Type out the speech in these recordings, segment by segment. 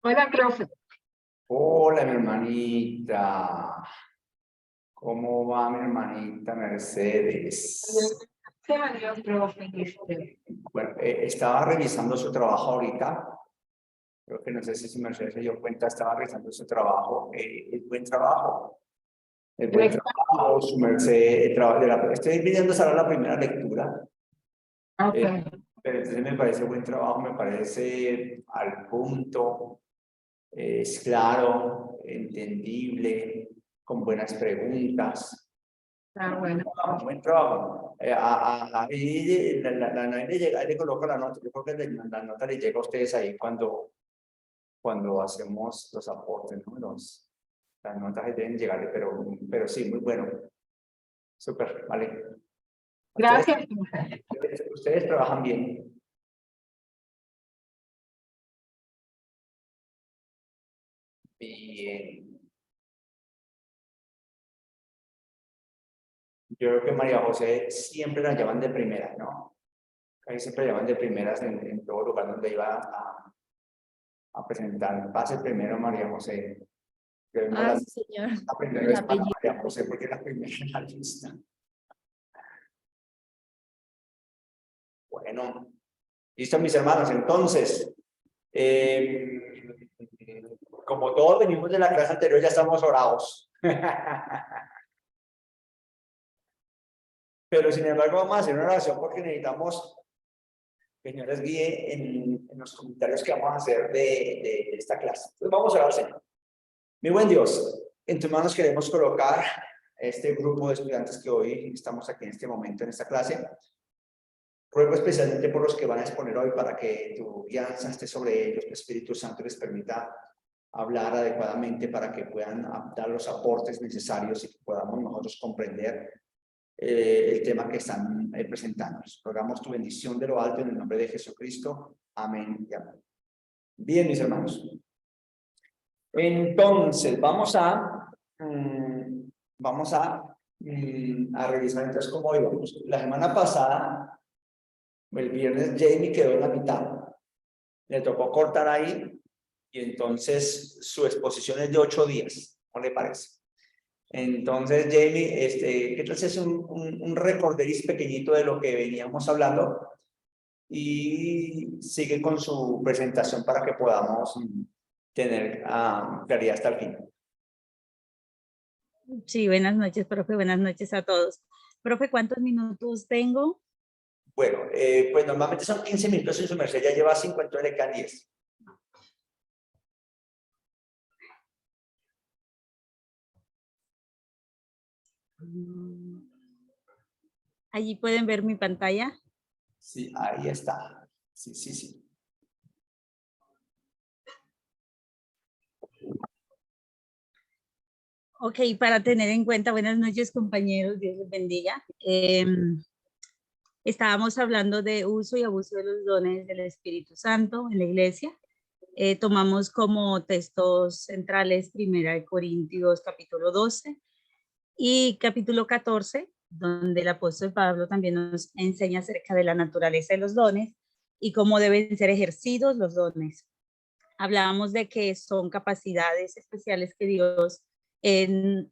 Hola, profe. Hola, mi hermanita. ¿Cómo va mi hermanita Mercedes? ¿Qué valió, profe? Bueno, estaba revisando su trabajo ahorita. Creo que no sé si Mercedes se dio cuenta, estaba revisando su trabajo. El buen trabajo. El buen trabajo, su merced. Estoy pidiendo ahora la primera lectura. Ok. Pero entonces me parece buen trabajo, me parece al punto. Es claro, entendible, con buenas preguntas. Bueno. Buen trabajo. Y le coloco la nota. Yo creo que la nota le llega a ustedes ahí cuando hacemos los aportes, ¿no? Las notas deben llegarle, pero sí, muy bueno. Súper, vale. Gracias, profe. Ustedes trabajan bien. Bien. Yo creo que María José siempre la llaman de primera, ¿no? Casi siempre llaman de primeras en todo lugar donde iba a presentar. Pase primero, María José. Sí, señor. La primera El es para apellido. María José porque es la primera en la lista. Bueno, listo, mis hermanos. Entonces, como todos venimos de la clase anterior, ya estamos orados. Pero sin embargo, vamos a hacer una oración porque necesitamos que el Señor les guíe en los comentarios que vamos a hacer de esta clase. Entonces, vamos a orar, Señor. Mi buen Dios, en tus manos queremos colocar este grupo de estudiantes que hoy estamos aquí en este momento en esta clase. Ruego especialmente por los que van a exponer hoy para que tu guianza esté sobre ellos, que el Espíritu Santo les permita hablar adecuadamente para que puedan dar los aportes necesarios y que podamos nosotros comprender el tema que están presentando. Rogamos tu bendición de lo alto en el nombre de Jesucristo. Amén y amén. Bien, mis hermanos. Entonces, vamos a revisar entonces cómo íbamos. La semana pasada, el viernes, Jamie quedó en la mitad. Le tocó cortar ahí y entonces su exposición es de 8 días. ¿No le parece? Entonces, Jamie, ¿qué tal si es un recorderis pequeñito de lo que veníamos hablando? Y sigue con su presentación para que podamos tener claridad hasta el fin. Sí, buenas noches, profe. Buenas noches a todos. Profe, ¿cuántos minutos tengo? Bueno, pues normalmente son 15 minutos en su merced, ya lleva 5, entonces le quedan 10. Allí pueden ver mi pantalla. Sí, ahí está. Sí, sí, sí. Ok, para tener en cuenta, buenas noches, compañeros, Dios les bendiga. Estábamos hablando de uso y abuso de los dones del Espíritu Santo en la iglesia. Tomamos como textos centrales 1 Corintios capítulo 12 y capítulo 14, donde el apóstol Pablo también nos enseña acerca de la naturaleza de los dones y cómo deben ser ejercidos los dones. Hablábamos de que son capacidades especiales que Dios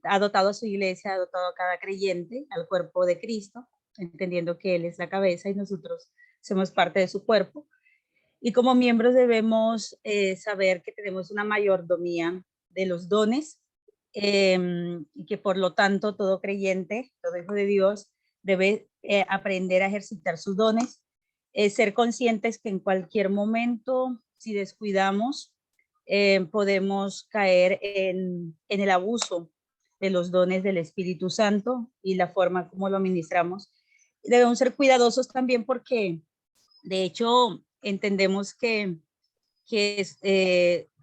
ha dotado a su iglesia, ha dotado a cada creyente, al cuerpo de Cristo, entendiendo que Él es la cabeza y nosotros somos parte de su cuerpo. Y como miembros debemos saber que tenemos una mayordomía de los dones y que por lo tanto todo creyente, todo hijo de Dios, debe aprender a ejercitar sus dones, ser conscientes que en cualquier momento, si descuidamos, podemos caer en el abuso de los dones del Espíritu Santo y la forma como lo administramos. Debemos ser cuidadosos también porque, de hecho, entendemos que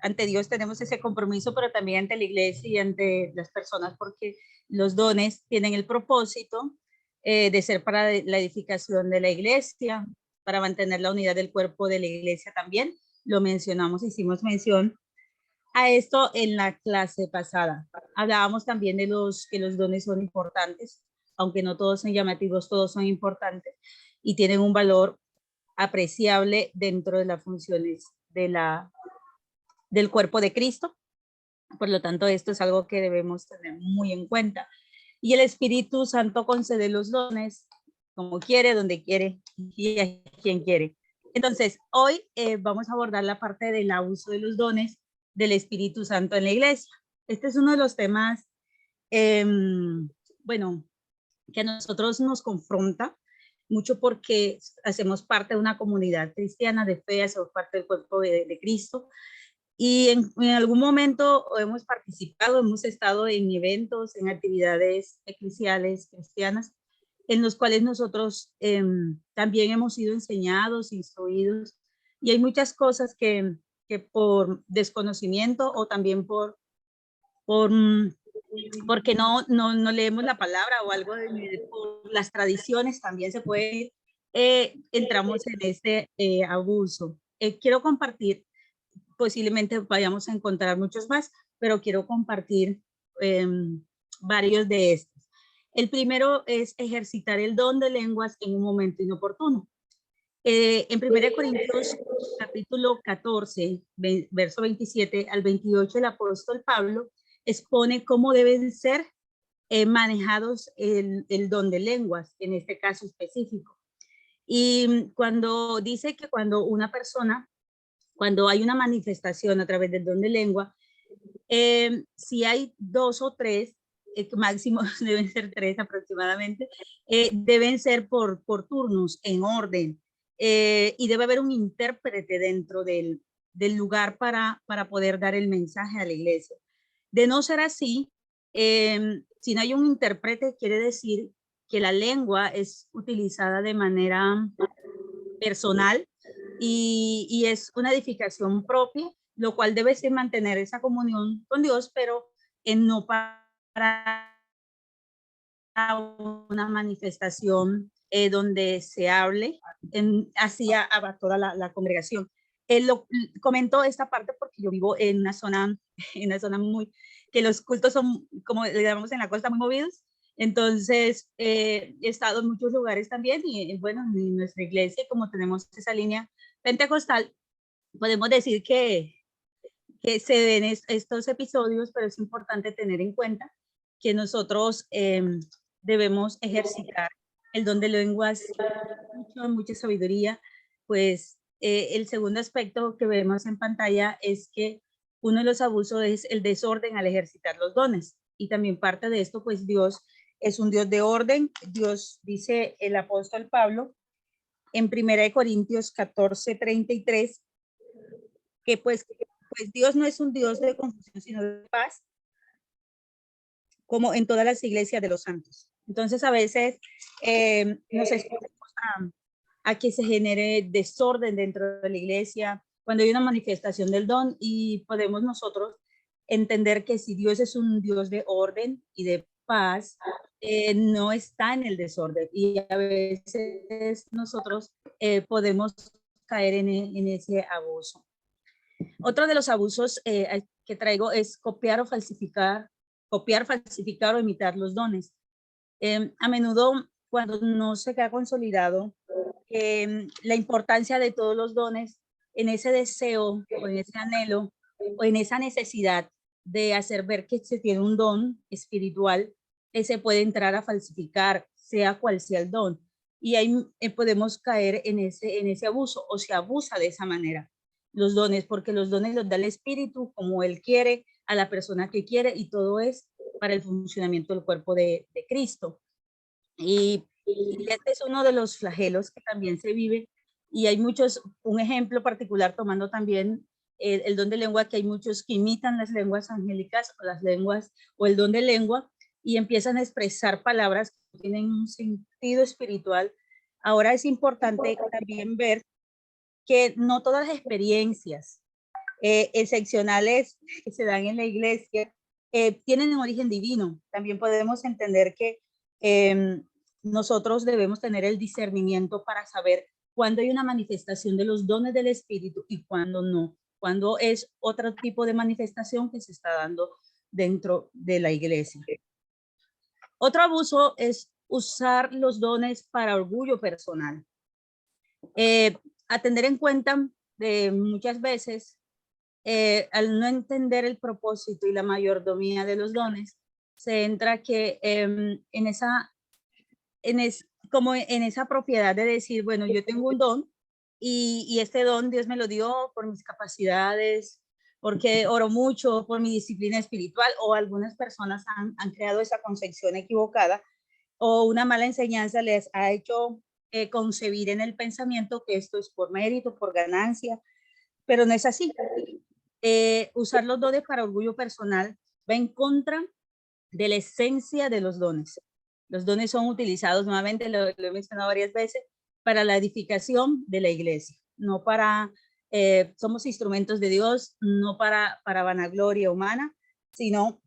ante Dios tenemos ese compromiso, pero también ante la iglesia y ante las personas, porque los dones tienen el propósito de ser para la edificación de la iglesia, para mantener la unidad del cuerpo de la iglesia también. Lo mencionamos, hicimos mención a esto en la clase pasada. Hablábamos también de que los dones son importantes, aunque no todos son llamativos, todos son importantes y tienen un valor apreciable dentro de las funciones de la del cuerpo de Cristo. Por lo tanto, esto es algo que debemos tener muy en cuenta. Y el Espíritu Santo concede los dones como quiere, donde quiere y a quien quiere. Entonces, hoy vamos a abordar la parte del abuso de los dones del Espíritu Santo en la iglesia. Este es uno de los temas, bueno, que a nosotros nos confronta mucho porque hacemos parte de una comunidad cristiana de fe, hacemos parte del cuerpo de Cristo. Y en algún momento hemos participado, hemos estado en eventos, en actividades eclesiales cristianas, en los cuales nosotros también hemos sido enseñados, instruidos, y hay muchas cosas que por desconocimiento o también porque no leemos la palabra o algo por las tradiciones también se puede, entramos en este abuso. Quiero compartir, posiblemente vayamos a encontrar muchos más, pero quiero compartir varios de estos. El primero es ejercitar el don de lenguas en un momento inoportuno. En 1 Corintios capítulo 14, verso 27 al 28, el apóstol Pablo expone cómo deben ser manejados el don de lenguas, en este caso específico. Y cuando dice que cuando una persona, cuando hay una manifestación a través del don de lengua, si hay 2 o 3, máximo deben ser 3 aproximadamente, deben ser por turnos, en orden, y debe haber un intérprete dentro del lugar para poder dar el mensaje a la iglesia. De no ser así, si no hay un intérprete, quiere decir que la lengua es utilizada de manera personal y es una edificación propia, lo cual debe ser mantener esa comunión con Dios, pero no para una manifestación donde se hable así a toda la congregación. Comento esta parte porque yo vivo en una zona muy, que los cultos son, como le llamamos en la costa, muy movidos. Entonces, he estado en muchos lugares también y bueno, en nuestra iglesia, como tenemos esa línea pentecostal, podemos decir que se ven estos episodios, pero es importante tener en cuenta que nosotros debemos ejercitar el don de lenguas, mucha sabiduría. Pues el segundo aspecto que vemos en pantalla es que uno de los abusos es el desorden al ejercitar los dones. Y también parte de esto, pues Dios es un Dios de orden. Dios, dice el apóstol Pablo en 1 Corintios 14:33, que pues Dios no es un Dios de confusión, sino de paz, como en todas las iglesias de los santos. Entonces, a veces nos exponemos a que se genere desorden dentro de la iglesia cuando hay una manifestación del don, y podemos nosotros entender que si Dios es un Dios de orden y de paz, no está en el desorden, y a veces nosotros podemos caer en ese abuso. Otro de los abusos que traigo es copiar, falsificar o imitar los dones. A menudo, cuando no se ha consolidado la importancia de todos los dones, en ese deseo o en ese anhelo o en esa necesidad de hacer ver que se tiene un don espiritual, se puede entrar a falsificar, sea cual sea el don. Y ahí podemos caer en ese abuso, o se abusa de esa manera los dones, porque los dones los da el Espíritu como Él quiere, a la persona que quiere, y todo es para el funcionamiento del cuerpo de Cristo. Y este es uno de los flagelos que también se vive, y hay muchos, un ejemplo particular tomando también el don de lengua, que hay muchos que imitan las lenguas angélicas o las lenguas o el don de lengua y empiezan a expresar palabras que tienen un sentido espiritual. Ahora es importante también ver que no todas las experiencias excepcionales que se dan en la iglesia tienen un origen divino. También podemos entender que nosotros debemos tener el discernimiento para saber cuándo hay una manifestación de los dones del Espíritu y cuándo no, cuándo es otro tipo de manifestación que se está dando dentro de la iglesia. Otro abuso es usar los dones para orgullo personal. A tener en cuenta de muchas veces al no entender el propósito y la mayordomía de los dones, se entra que como en esa propiedad de decir, bueno, yo tengo un don y este don Dios me lo dio por mis capacidades, porque oro mucho, por mi disciplina espiritual, o algunas personas han creado esa concepción equivocada, o una mala enseñanza les ha hecho concebir en el pensamiento que esto es por mérito, por ganancia, pero no es así. Usar los dones para orgullo personal va en contra de la esencia de los dones. Los dones son utilizados, nuevamente lo he mencionado varias veces, para la edificación de la iglesia, no para, somos instrumentos de Dios, no para vanagloria humana, sino,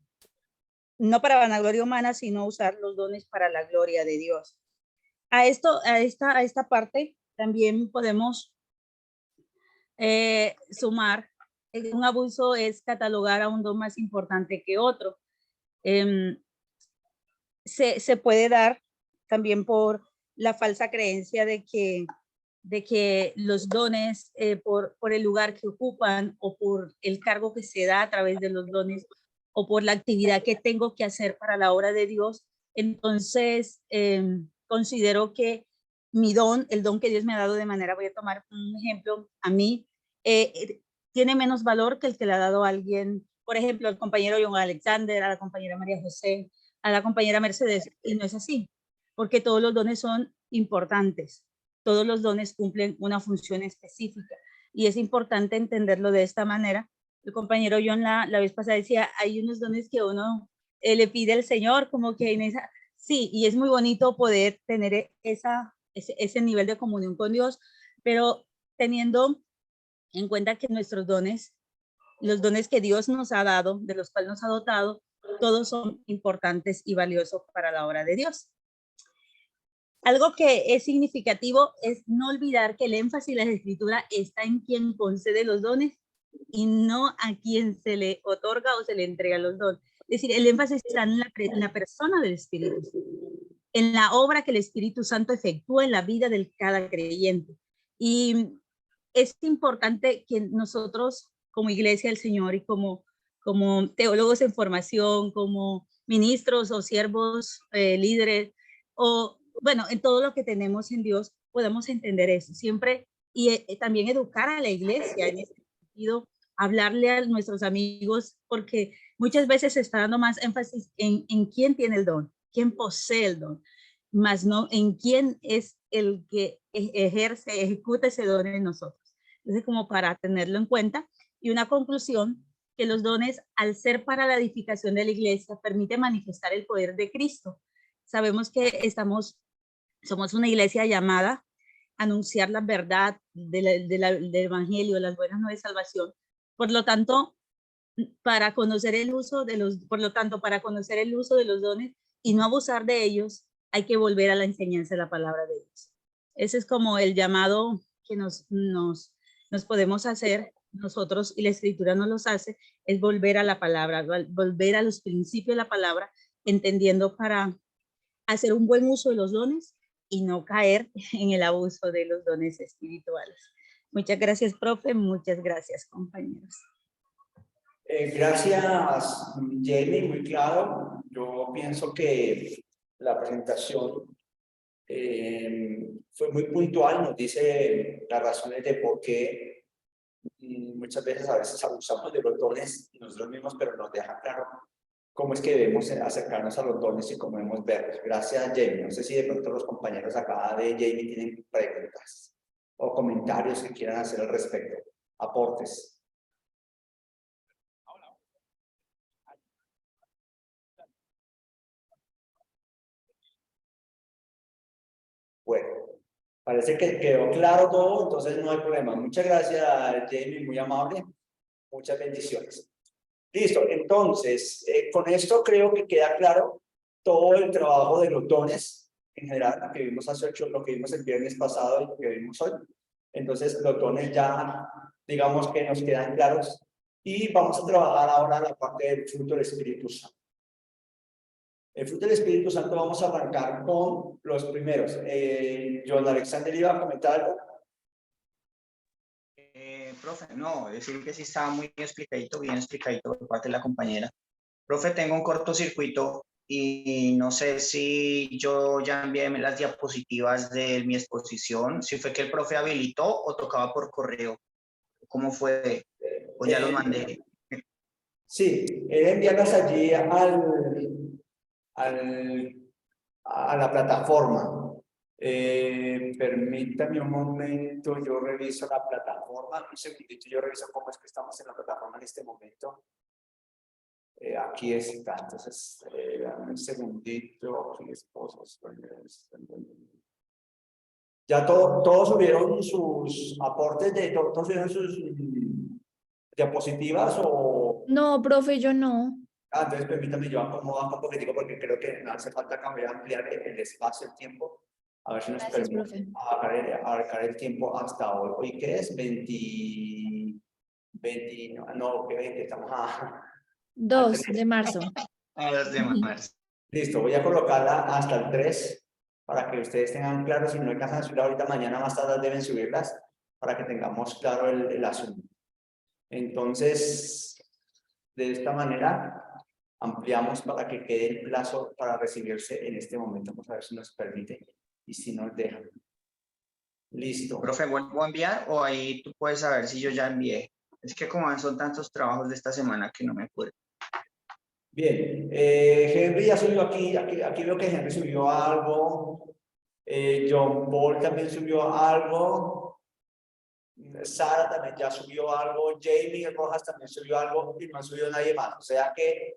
no para vanagloria humana, sino usar los dones para la gloria de Dios. A esta parte también podemos sumar, un abuso es catalogar a un don más importante que otro. Se puede dar también por la falsa creencia de que los dones, por el lugar que ocupan o por el cargo que se da a través de los dones o por la actividad que tengo que hacer para la obra de Dios, entonces considero que mi don, el don que Dios me ha dado de manera, voy a tomar un ejemplo, a mí, tiene menos valor que el que le ha dado a alguien, por ejemplo, al compañero John Alexander, a la compañera María José, a la compañera Mercedes, y no es así, porque todos los dones son importantes, todos los dones cumplen una función específica, y es importante entenderlo de esta manera. El compañero John la vez pasada decía, hay unos dones que uno le pide al Señor, como que en esa, sí, y es muy bonito poder tener ese nivel de comunión con Dios, pero teniendo en cuenta que nuestros dones, los dones que Dios nos ha dado, de los cuales nos ha dotado, todos son importantes y valiosos para la obra de Dios. Algo que es significativo es no olvidar que el énfasis de la Escritura está en quien concede los dones y no a quien se le otorga o se le entrega los dones. Es decir, el énfasis está en la persona del Espíritu, en la obra que el Espíritu Santo efectúa en la vida de cada creyente. Y es importante que nosotros, como Iglesia del Señor y como teólogos en formación, como ministros o siervos, líderes, o bueno, en todo lo que tenemos en Dios, podamos entender eso siempre y también educar a la iglesia en ese sentido, hablarle a nuestros amigos, porque muchas veces se está dando más énfasis en quién tiene el don, quién posee el don, más no en quién es el que ejecuta ese don en nosotros. Entonces, como para tenerlo en cuenta. Y una conclusión, que los dones, al ser para la edificación de la iglesia, permite manifestar el poder de Cristo. Sabemos que somos una iglesia llamada a anunciar la verdad del evangelio, las buenas nuevas de salvación. Por lo tanto, para conocer el uso de los dones y no abusar de ellos, hay que volver a la enseñanza de la palabra de Dios. Ese es como el llamado que nos podemos hacer nosotros, y la Escritura nos los hace, es volver a la palabra, volver a los principios de la palabra, entendiendo para hacer un buen uso de los dones y no caer en el abuso de los dones espirituales. Muchas gracias, profe. Muchas gracias, compañeros. Gracias, Jamie, muy claro. Yo pienso que la presentación fue muy puntual, nos dice las razones de por qué muchas veces a veces abusamos de los dones nosotros mismos, pero nos deja claro cómo es que debemos acercarnos a los dones y cómo debemos verlos. Gracias, Jamie. No sé si de pronto los compañeros acá de Jamie tienen preguntas o comentarios que quieran hacer al respecto, aportes. Bueno, parece que quedó claro todo, entonces no hay problema. Muchas gracias, Jamie, muy amable. Muchas bendiciones. Listo, entonces, con esto creo que queda claro todo el trabajo de los dones, en general, lo que vimos hace 8, lo que vimos el viernes pasado y lo que vimos hoy. Entonces, los dones ya, digamos que nos quedan claros. Y vamos a trabajar ahora la parte del fruto del Espíritu Santo. El fruto del Espíritu Santo vamos a arrancar con los primeros. John Alexander iba a comentar algo. Profe, no, decir que sí estaba muy explicadito, bien explicadito por parte de la compañera. Profe, tengo un cortocircuito y no sé si yo ya envié las diapositivas de mi exposición, si fue que el profe habilitó o tocaba por correo, ¿cómo fue? O ya lo mandé. Sí, enviarlas allí a la plataforma. Permítame un momento, yo reviso la plataforma, un segundito, yo reviso cómo es que estamos en la plataforma en este momento. Aquí está, entonces, dame un segundito, aquí esposos. Ya todos subieron sus aportes, todos subieron sus diapositivas o... No, profe, yo no. Entonces permítame yo acomodo un poquitico porque creo que no hace falta cambiar, ampliar el espacio, el tiempo. A ver si nos Gracias, permite profe. abarcar el tiempo hasta hoy. ¿Hoy qué es? 20, no, que 20, estamos a... 2 de marzo. A las demás. Listo, voy a colocarla hasta el 3 para que ustedes tengan claro, si no alcanzan a subir ahorita, mañana más tarde deben subirlas para que tengamos claro el asunto. Entonces, de esta manera, ampliamos para que quede el plazo para recibirse en este momento. Vamos a ver si nos permite y si nos deja. Listo. Profe, ¿vuelvo a enviar o ahí tú puedes saber si yo ya envié? Es que como son tantos trabajos de esta semana que no me acuerdo. Bien, Henry ya subió aquí veo que Henry subió algo, John Paul también subió algo, Sara también ya subió algo, Jamie Rojas también subió algo y no ha subido nadie más, o sea que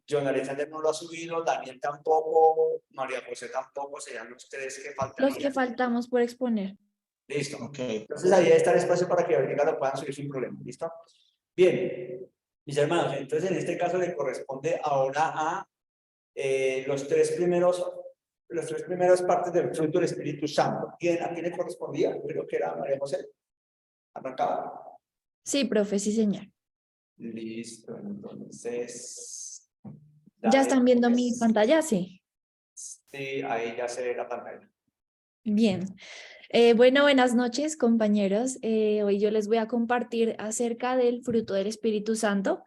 John Alexander no lo ha subido, Daniel tampoco, María José tampoco, serían los 3 que faltan. Los que faltamos por exponer. Listo. Ok. Entonces ahí está el espacio para que ahorita lo puedan subir sin problema. ¿Listo? Bien. Mis hermanos, entonces en este caso le corresponde ahora a los tres primeros partes del fruto del Espíritu Santo. ¿A quién le correspondía? Creo que era María José. ¿Arrancaba? Sí, profe, sí, señor. Listo, entonces... ¿Ya están viendo pues. mi pantalla? Sí. Sí, ahí ya se ve la pantalla. Bien. Bueno, buenas noches, compañeros. Hoy yo les voy a compartir acerca del fruto del Espíritu Santo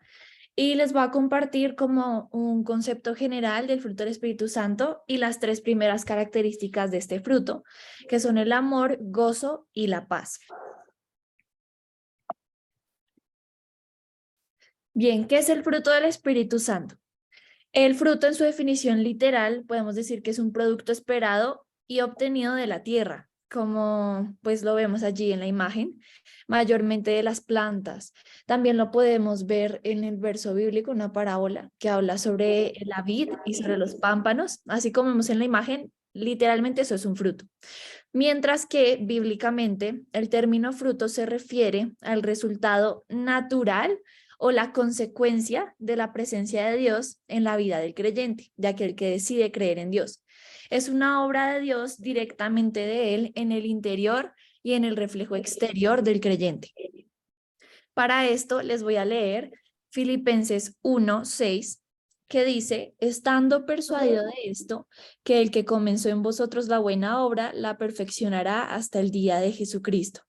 y les voy a compartir como un concepto general del fruto del Espíritu Santo y las 3 primeras características de este fruto, que son el amor, gozo y la paz. Bien, ¿qué es el fruto del Espíritu Santo? El fruto, en su definición literal, podemos decir que es un producto esperado y obtenido de la tierra, como pues lo vemos allí en la imagen, mayormente de las plantas. También lo podemos ver en el verso bíblico, una parábola que habla sobre la vid y sobre los pámpanos, así como vemos en la imagen, literalmente eso es un fruto. Mientras que bíblicamente el término fruto se refiere al resultado natural o la consecuencia de la presencia de Dios en la vida del creyente, de aquel que decide creer en Dios. Es una obra de Dios directamente de Él en el interior y en el reflejo exterior del creyente. Para esto les voy a leer Filipenses 1:6, que dice: estando persuadido de esto, que el que comenzó en vosotros la buena obra, la perfeccionará hasta el día de Jesucristo.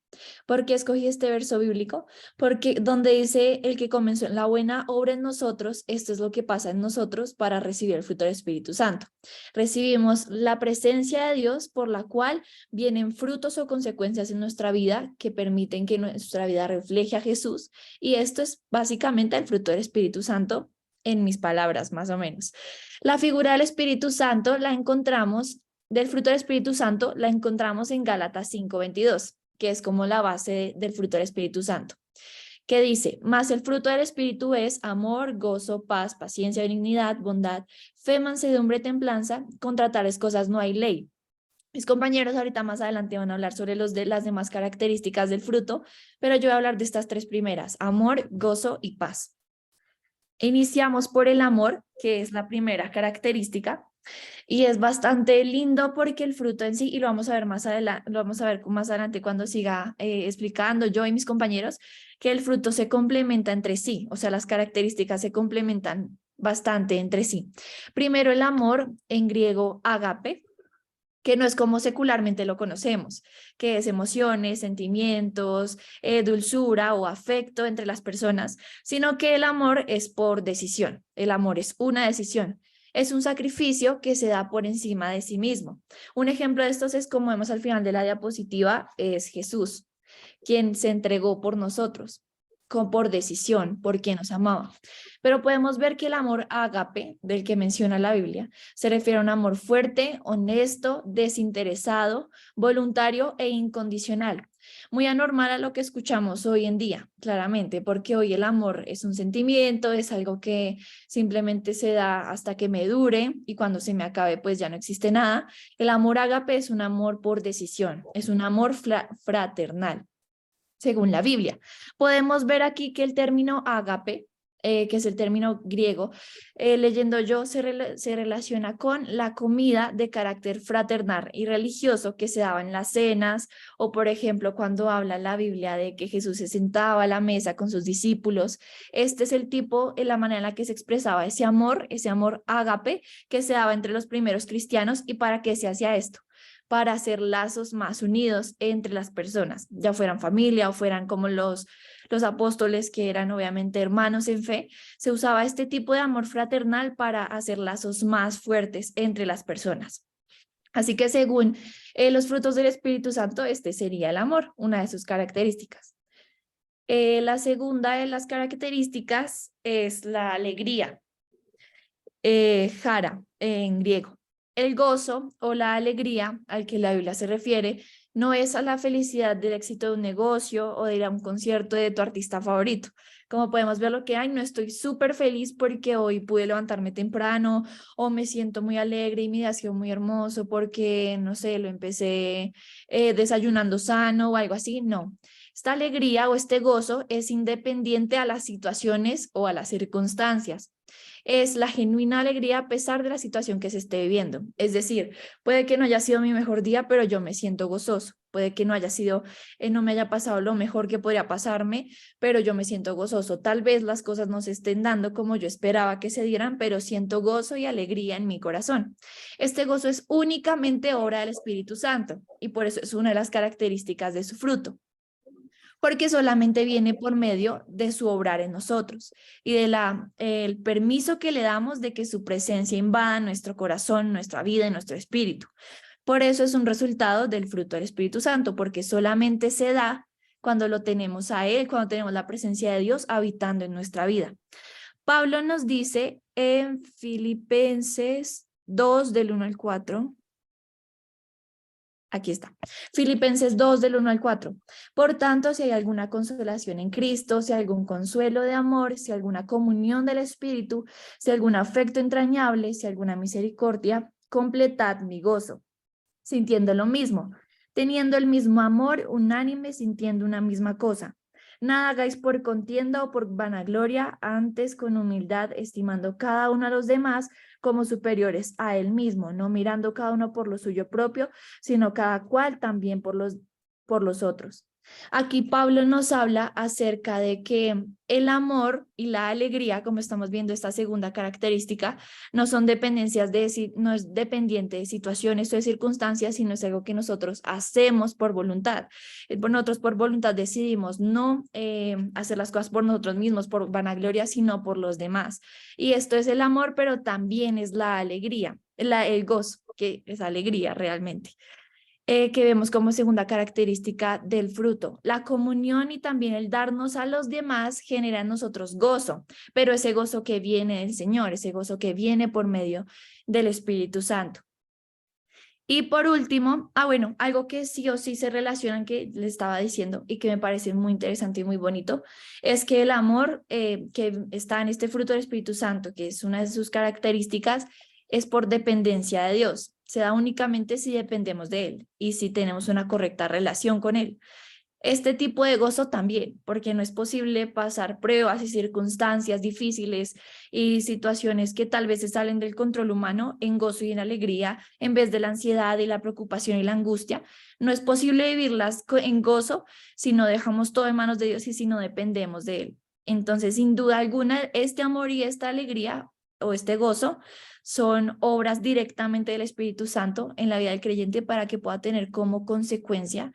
¿Por qué escogí este verso bíblico? Porque donde dice el que comenzó la buena obra en nosotros, esto es lo que pasa en nosotros para recibir el fruto del Espíritu Santo. Recibimos la presencia de Dios por la cual vienen frutos o consecuencias en nuestra vida que permiten que nuestra vida refleje a Jesús, y esto es básicamente el fruto del Espíritu Santo, en mis palabras más o menos. La figura del Espíritu Santo la encontramos, del fruto del Espíritu Santo la encontramos en Gálatas 5:22, que es como la base del fruto del Espíritu Santo, que dice: mas el fruto del Espíritu es amor, gozo, paz, paciencia, benignidad, bondad, fe, mansedumbre, templanza. Contra tales cosas no hay ley. Mis compañeros ahorita más adelante van a hablar sobre las demás características del fruto, pero yo voy a hablar de estas 3 primeras: amor, gozo y paz. Iniciamos por el amor, que es la primera característica, y es bastante lindo porque el fruto en sí, y lo vamos a ver más adelante, cuando siga explicando yo y mis compañeros, que el fruto se complementa entre sí, o sea, las características se complementan bastante entre sí. Primero, el amor, en griego ágape, que no es como secularmente lo conocemos, que es emociones, sentimientos, dulzura o afecto entre las personas, sino que el amor es por decisión, el amor es una decisión. Es un sacrificio que se da por encima de sí mismo. Un ejemplo de estos es, como vemos al final de la diapositiva, es Jesús, quien se entregó por nosotros, por decisión, porque nos amaba. Pero podemos ver que el amor ágape, del que menciona la Biblia, se refiere a un amor fuerte, honesto, desinteresado, voluntario e incondicional. Muy anormal a lo que escuchamos hoy en día, claramente, porque hoy el amor es un sentimiento, es algo que simplemente se da hasta que me dure y cuando se me acabe pues ya no existe nada. El amor ágape es un amor por decisión, es un amor fraternal, según la Biblia. Podemos ver aquí que el término ágape, que es el término griego, leyendo yo, se relaciona con la comida de carácter fraternal y religioso que se daba en las cenas, o por ejemplo cuando habla la Biblia de que Jesús se sentaba a la mesa con sus discípulos. Este es el tipo, la manera en la que se expresaba ese amor ágape que se daba entre los primeros cristianos. ¿Y para qué se hacía esto? Para hacer lazos más unidos entre las personas, ya fueran familia o fueran como los apóstoles, que eran obviamente hermanos en fe. Se usaba este tipo de amor fraternal para hacer lazos más fuertes entre las personas. Así que según los frutos del Espíritu Santo, este sería el amor, una de sus características. La segunda de las características es la alegría, jara en griego. El gozo o la alegría al que la Biblia se refiere no es a la felicidad del éxito de un negocio o de ir a un concierto de tu artista favorito. Como podemos ver lo que hay, no estoy súper feliz porque hoy pude levantarme temprano, o me siento muy alegre y mi día ha sido muy hermoso porque, no sé, lo empecé desayunando sano o algo así. No. Esta alegría o este gozo es independiente a las situaciones o a las circunstancias. Es la genuina alegría a pesar de la situación que se esté viviendo. Es decir, puede que no haya sido mi mejor día, pero yo me siento gozoso. Puede que no haya sido, no me haya pasado lo mejor que podría pasarme, pero yo me siento gozoso. Tal vez las cosas no se estén dando como yo esperaba que se dieran, pero siento gozo y alegría en mi corazón. Este gozo es únicamente obra del Espíritu Santo y por eso es una de las características de su fruto, porque solamente viene por medio de su obrar en nosotros y de el permiso que le damos de que su presencia invada nuestro corazón, nuestra vida y nuestro espíritu. Por eso es un resultado del fruto del Espíritu Santo, porque solamente se da cuando lo tenemos a Él, cuando tenemos la presencia de Dios habitando en nuestra vida. Pablo nos dice en Filipenses 2, del 1 al 4, aquí está. Filipenses 2, del 1 al 4. Por tanto, si hay alguna consolación en Cristo, si hay algún consuelo de amor, si hay alguna comunión del Espíritu, si hay algún afecto entrañable, si hay alguna misericordia, completad mi gozo, sintiendo lo mismo, teniendo el mismo amor, unánime, sintiendo una misma cosa. Nada hagáis por contienda o por vanagloria, antes con humildad, estimando cada uno a los demás como superiores a él mismo, no mirando cada uno por lo suyo propio, sino cada cual también por los otros. Aquí Pablo nos habla acerca de que el amor y la alegría, como estamos viendo esta segunda característica, no son dependencias no es dependiente de situaciones o de circunstancias, sino es algo que nosotros hacemos por voluntad. Nosotros por voluntad decidimos no hacer las cosas por nosotros mismos, por vanagloria, sino por los demás. Y esto es el amor, pero también es la alegría, el gozo, que es alegría realmente. Que vemos como segunda característica del fruto. La comunión y también el darnos a los demás genera en nosotros gozo, pero ese gozo que viene del Señor, ese gozo que viene por medio del Espíritu Santo. Y por último, bueno, algo que sí o sí se relacionan, que le estaba diciendo y que me parece muy interesante y muy bonito, es que el amor que está en este fruto del Espíritu Santo, que es una de sus características, es por dependencia de Dios. Se da únicamente si dependemos de Él y si tenemos una correcta relación con Él. Este tipo de gozo también, porque no es posible pasar pruebas y circunstancias difíciles y situaciones que tal vez se salen del control humano en gozo y en alegría, en vez de la ansiedad y la preocupación y la angustia. No es posible vivirlas en gozo si no dejamos todo en manos de Dios y si no dependemos de Él. Entonces, sin duda alguna, este amor y esta alegría o este gozo son obras directamente del Espíritu Santo en la vida del creyente para que pueda tener como consecuencia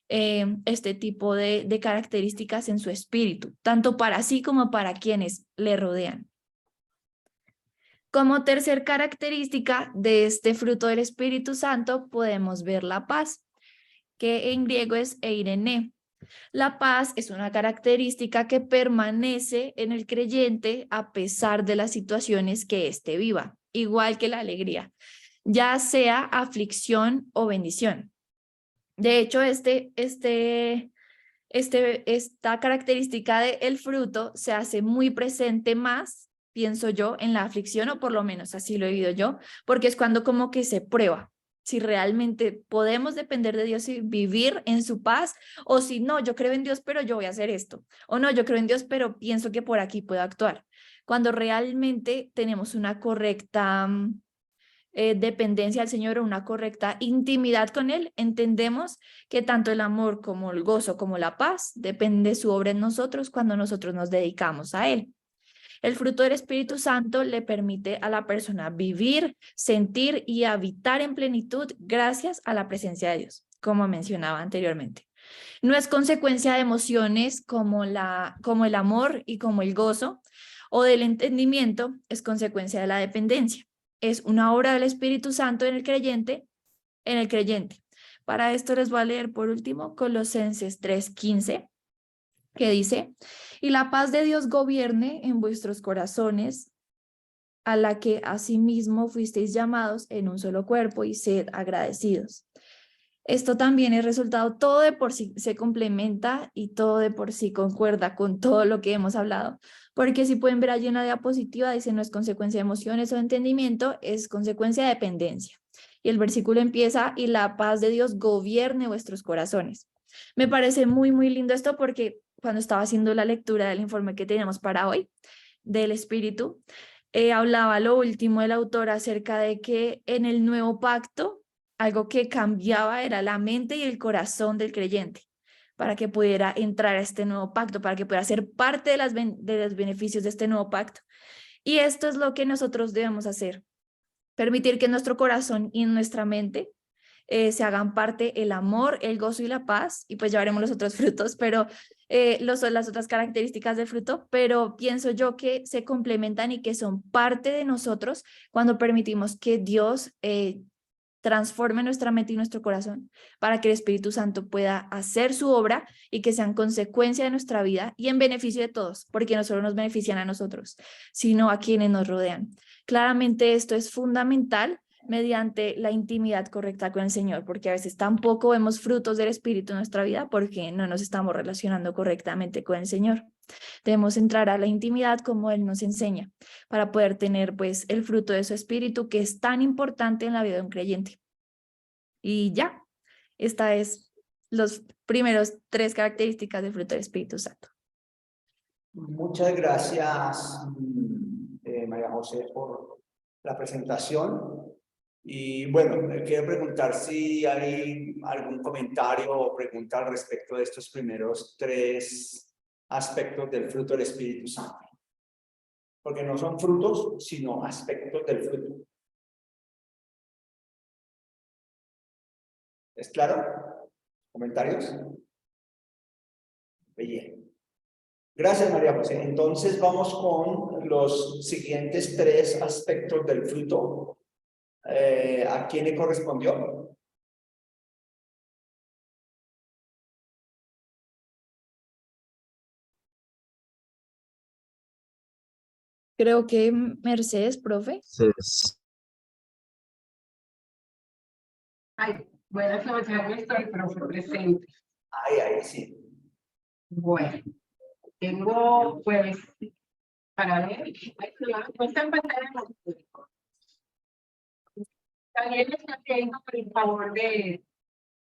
este tipo de características en su espíritu, tanto para sí como para quienes le rodean. Como tercer característica de este fruto del Espíritu Santo podemos ver la paz, que en griego es eirene. La paz es una característica que permanece en el creyente a pesar de las situaciones que éste viva, igual que la alegría, ya sea aflicción o bendición. De hecho, esta característica del fruto se hace muy presente más, pienso yo, en la aflicción, o por lo menos así lo he vivido yo, porque es cuando como que se prueba si realmente podemos depender de Dios y vivir en su paz, o si no, yo creo en Dios, pero yo voy a hacer esto, o no, yo creo en Dios, pero pienso que por aquí puedo actuar. Cuando realmente tenemos una correcta dependencia al Señor o una correcta intimidad con Él, entendemos que tanto el amor como el gozo como la paz depende de su obra en nosotros cuando nosotros nos dedicamos a Él. El fruto del Espíritu Santo le permite a la persona vivir, sentir y habitar en plenitud gracias a la presencia de Dios, como mencionaba anteriormente. No es consecuencia de emociones como el amor y como el gozo o del entendimiento, es consecuencia de la dependencia. Es una obra del Espíritu Santo en el creyente. Para esto les voy a leer por último Colosenses 3:15, que dice: y la paz de Dios gobierne en vuestros corazones, a la que asimismo fuisteis llamados en un solo cuerpo, y sed agradecidos. Esto también es resultado, todo de por sí se complementa y todo de por sí concuerda con todo lo que hemos hablado, porque si pueden ver allí en la diapositiva, dice no es consecuencia de emociones o entendimiento, es consecuencia de dependencia. Y el versículo empieza: y la paz de Dios gobierne vuestros corazones. Me parece muy, muy lindo esto porque cuando estaba haciendo la lectura del informe que teníamos para hoy, del Espíritu, hablaba lo último del autor acerca de que en el nuevo pacto, algo que cambiaba era la mente y el corazón del creyente, para que pudiera entrar a este nuevo pacto, para que pudiera ser parte de los beneficios de este nuevo pacto. Y esto es lo que nosotros debemos hacer: permitir que en nuestro corazón y en nuestra mente se hagan parte el amor, el gozo y la paz, y pues ya veremos los otros frutos, pero las otras características del fruto, pero pienso yo que se complementan y que son parte de nosotros cuando permitimos que Dios transforme nuestra mente y nuestro corazón para que el Espíritu Santo pueda hacer su obra y que sean consecuencia de nuestra vida y en beneficio de todos, porque no solo nos benefician a nosotros, sino a quienes nos rodean. Claramente esto es fundamental mediante la intimidad correcta con el Señor, porque a veces tampoco vemos frutos del Espíritu en nuestra vida porque no nos estamos relacionando correctamente con el Señor. Debemos entrar a la intimidad como Él nos enseña para poder tener pues el fruto de su Espíritu, que es tan importante en la vida de un creyente. Y ya, esta es los primeros 3 características del fruto del Espíritu Santo. Muchas gracias, María José, por la presentación. Y bueno, quiero preguntar si hay algún comentario o pregunta al respecto de estos primeros 3 aspectos del fruto del Espíritu Santo. Porque no son frutos, sino aspectos del fruto. ¿Es claro? ¿Comentarios? Bien. Gracias, María José. Entonces vamos con los siguientes 3 aspectos del fruto. ¿A quién le correspondió? Creo que Mercedes, profe. Sí. Ay, buenas noches, aquí estoy, profe, presente. Ahí, sí. Bueno, tengo pues para ver, no está en pantalla no. También les pidiendo por el favor de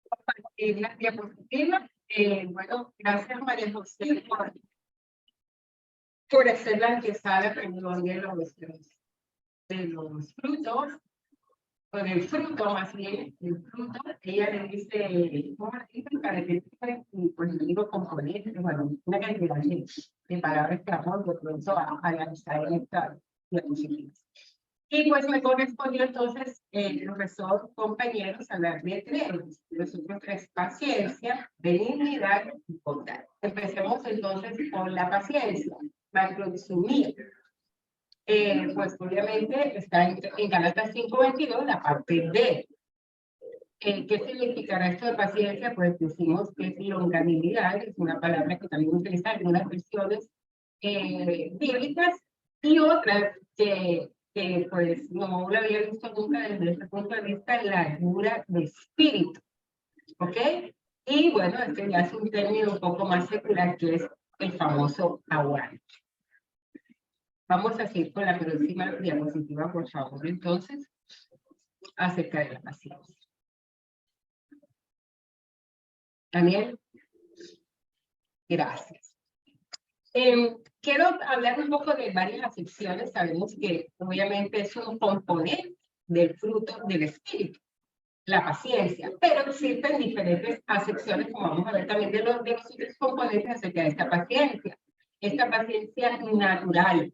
compartir las diapositivas. Bueno, gracias María José por hacer la antesala, perdón, de los frutos, o del fruto más bien, el fruto. Ella le dice, ¿cómo le dicen? Características y pues le digo componentes, bueno, una cantidad de palabras que vamos de pronto a analizar en esta diapositiva. Y pues me correspondió entonces, profesor, compañeros, hablar de tres. Nosotros tres: paciencia, benignidad y bondad. Empecemos entonces con la paciencia. Macroexumir. Pues obviamente está en Gálatas 5:22, la parte B. ¿Qué significará esto de paciencia? Pues decimos que es longanimidad, es una palabra que también utiliza algunas versiones bíblicas, y otras que pues no la había visto nunca desde ese punto de vista: largura de espíritu. ¿Ok? Y bueno, este ya es un término un poco más secular, que es el famoso aguante. Vamos a seguir con la próxima diapositiva, por favor, entonces, acerca de la paciencia. Daniel. Gracias. Quiero hablar un poco de varias acepciones. Sabemos que obviamente es un componente del fruto del espíritu, la paciencia, pero existen diferentes acepciones, como vamos a ver también de los otros componentes acerca de esta paciencia. Esta paciencia natural,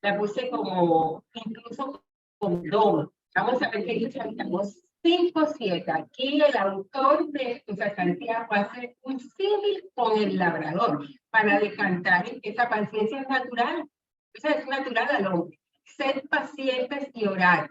la puse como, incluso con don. Vamos a ver qué dice Santiago 5:7. Aquí el autor de Santiago hace un símil con el labrador para decantar esa paciencia natural. O sea, es natural al hombre. Sed pacientes y orad.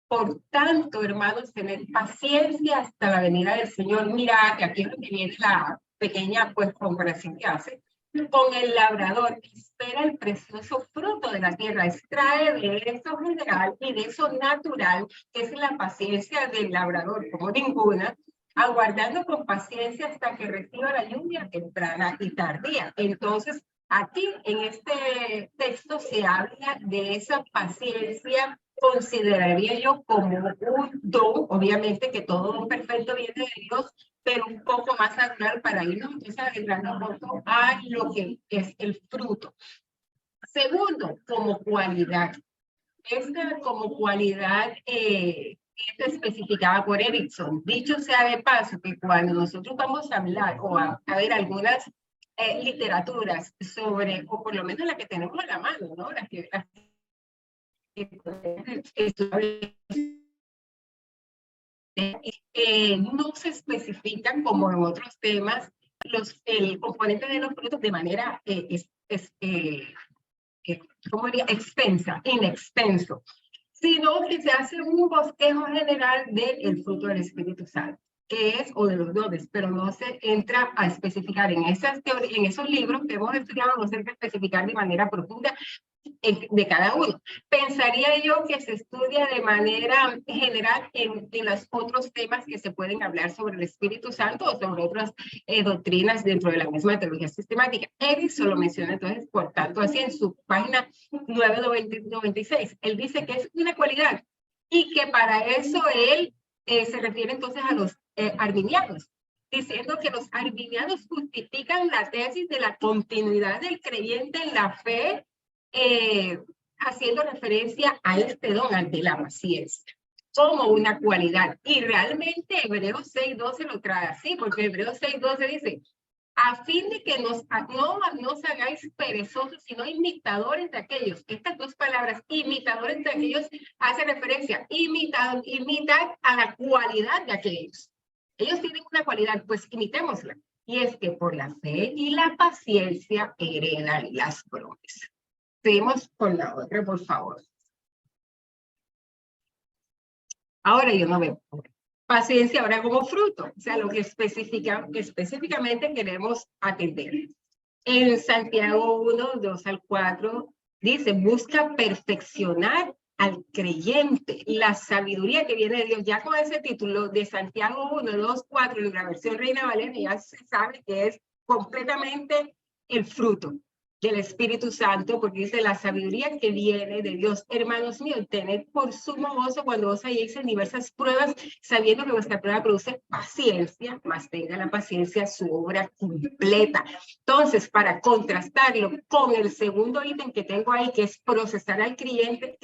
Por tanto, hermanos, tened paciencia hasta la venida del Señor. Mira, que aquí es donde viene la pequeña pues comparación que hace. Con el labrador espera el precioso fruto de la tierra, extrae de eso general y de eso natural, que es la paciencia del labrador, como ninguna, aguardando con paciencia hasta que reciba la lluvia temprana y tardía. Entonces, aquí en este texto se habla de esa paciencia, consideraría yo como un don, obviamente que todo don perfecto viene de Dios, pero un poco más natural para irnos entonces adentrando un poco a lo que es el fruto. Segundo, como cualidad. Esta como cualidad es especificada por Erickson. Dicho sea de paso, que cuando nosotros vamos a hablar o a ver algunas literaturas sobre, o por lo menos la que tenemos a la mano, ¿no? Las que no se especifican como en otros temas el componente de los frutos de manera ¿cómo diría? Extensa, inextenso, sino que se hace un bosquejo general del fruto del Espíritu Santo, que es, o de los dones, pero no se entra a especificar en esos libros que hemos estudiado, no se entra a especificar de manera profunda de cada uno. Pensaría yo que se estudia de manera general en los otros temas que se pueden hablar sobre el Espíritu Santo o sobre otras doctrinas dentro de la misma teología sistemática. Erickson lo menciona entonces, por tanto, así en su página 996. Él dice que es una cualidad y que para eso él se refiere entonces a los arminianos, diciendo que los arminianos justifican la tesis de la continuidad del creyente en la fe, haciendo referencia a este don, al de la paciencia, como una cualidad. Y realmente Hebreos 6:12 lo trae así, porque Hebreos 6:12 dice: a fin de que no os hagáis perezosos, sino imitadores de aquellos. Estas dos palabras, imitadores de aquellos, hace referencia, imitad a la cualidad de aquellos. Ellos tienen una cualidad, pues imitémosla. Y es que por la fe y la paciencia heredan las promesas. Seguimos con la otra, por favor. Ahora yo no veo paciencia ahora como fruto, o sea, lo que específicamente queremos atender. En Santiago 1:2-4 dice: busca perfeccionar al creyente, la sabiduría que viene de Dios. Ya con ese título de Santiago 1:2-4 en la versión Reina Valera ya se sabe que es completamente el fruto del Espíritu Santo, porque dice: la sabiduría que viene de Dios. Hermanos míos, tened por sumo gozo cuando os halléis en diversas pruebas, sabiendo que vuestra prueba produce paciencia, mas tenga la paciencia su obra completa. Entonces, para contrastarlo con el segundo ítem que tengo ahí, que es procesar al creyente,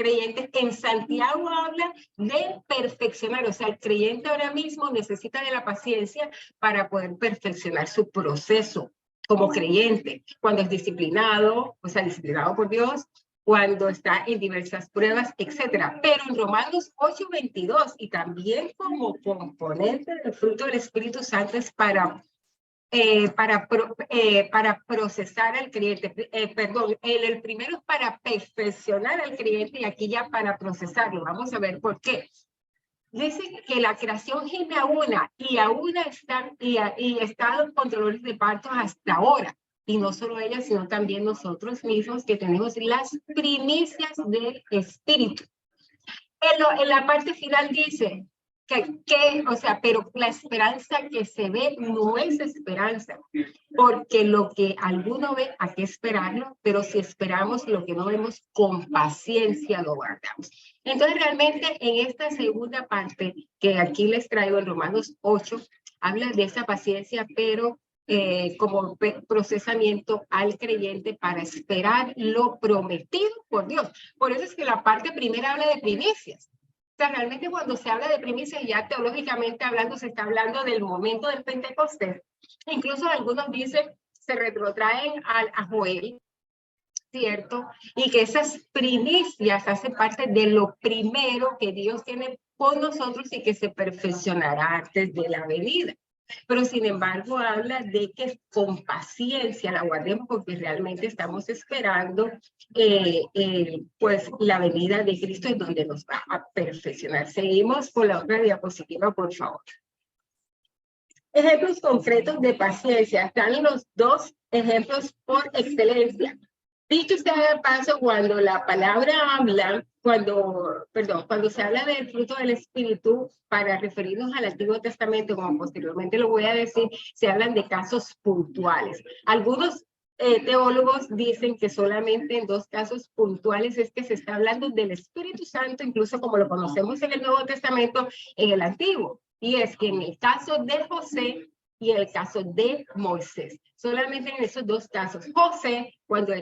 en Santiago habla de perfeccionar, o sea, el creyente ahora mismo necesita de la paciencia para poder perfeccionar su proceso como creyente, cuando es disciplinado, o sea, disciplinado por Dios, cuando está en diversas pruebas, etcétera. Pero en Romanos 8:22, y también como componente del fruto del Espíritu Santo, es para procesar al cliente, el primero es para perfeccionar al cliente y aquí ya para procesarlo. Vamos a ver por qué. Dice que la creación gime a una y está con dolores de parto hasta ahora. Y no solo ella, sino también nosotros mismos que tenemos las primicias del Espíritu. En la parte final dice o sea, pero la esperanza que se ve no es esperanza, porque lo que alguno ve hay que esperarlo, pero si esperamos lo que no vemos, con paciencia lo guardamos. Entonces, realmente en esta segunda parte que aquí les traigo en Romanos 8, habla de esa paciencia, pero como procesamiento al creyente para esperar lo prometido por Dios. Por eso es que la parte primera habla de primicias. O sea, realmente cuando se habla de primicias, ya teológicamente hablando, se está hablando del momento del Pentecostés. Incluso algunos dicen, se retrotraen a Joel, ¿cierto? Y que esas primicias hacen parte de lo primero que Dios tiene con nosotros y que se perfeccionará antes de la venida. Pero sin embargo habla de que con paciencia la guardemos porque realmente estamos esperando pues la venida de Cristo en donde nos va a perfeccionar. Seguimos con la otra diapositiva, por favor. Ejemplos concretos de paciencia. Están los dos ejemplos por excelencia. Dicho sea de paso, cuando la palabra habla, cuando se habla del fruto del Espíritu, para referirnos al Antiguo Testamento, como posteriormente lo voy a decir, se hablan de casos puntuales. Algunos teólogos dicen que solamente en 2 casos puntuales es que se está hablando del Espíritu Santo, incluso como lo conocemos en el Nuevo Testamento, en el Antiguo. Y es que en el caso de José y en el caso de Moisés. Solamente en esos 2 casos. José, cuando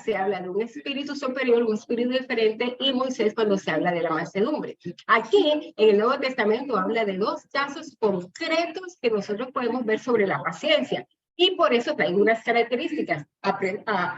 se habla de un espíritu superior, un espíritu diferente, y Moisés cuando se habla de la mansedumbre. Aquí, en el Nuevo Testamento, habla de 2 casos concretos que nosotros podemos ver sobre la paciencia. Y por eso traigo unas características a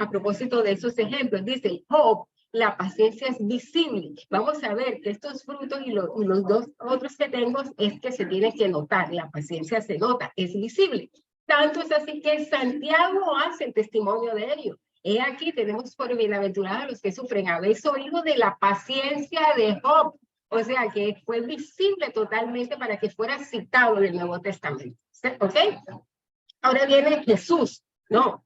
propósito de esos ejemplos. Dice Job, la paciencia es visible. Vamos a ver que estos frutos y los 2 otros que tengo es que se tienen que notar. La paciencia se nota, es visible. Tanto es así que Santiago hace testimonio de ello. He aquí tenemos por bienaventurados los que sufren. Habéis oído de la paciencia de Job. O sea que fue visible totalmente para que fuera citado en el Nuevo Testamento. ¿Ok? Ahora viene Jesús. No.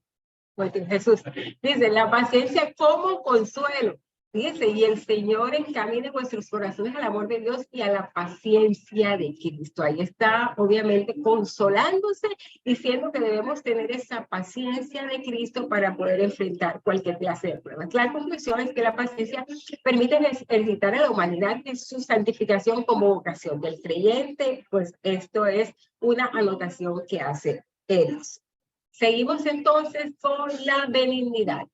Porque Jesús dice, la paciencia como consuelo. Dice, y el Señor encamine vuestros corazones al amor de Dios y a la paciencia de Cristo. Ahí está, obviamente, consolándose, diciendo que debemos tener esa paciencia de Cristo para poder enfrentar cualquier clase de pruebas. La conclusión es que la paciencia permite ejercitar a la humanidad en su santificación como vocación del creyente. Pues esto es una anotación que hace Eros. Seguimos entonces con la benignidad.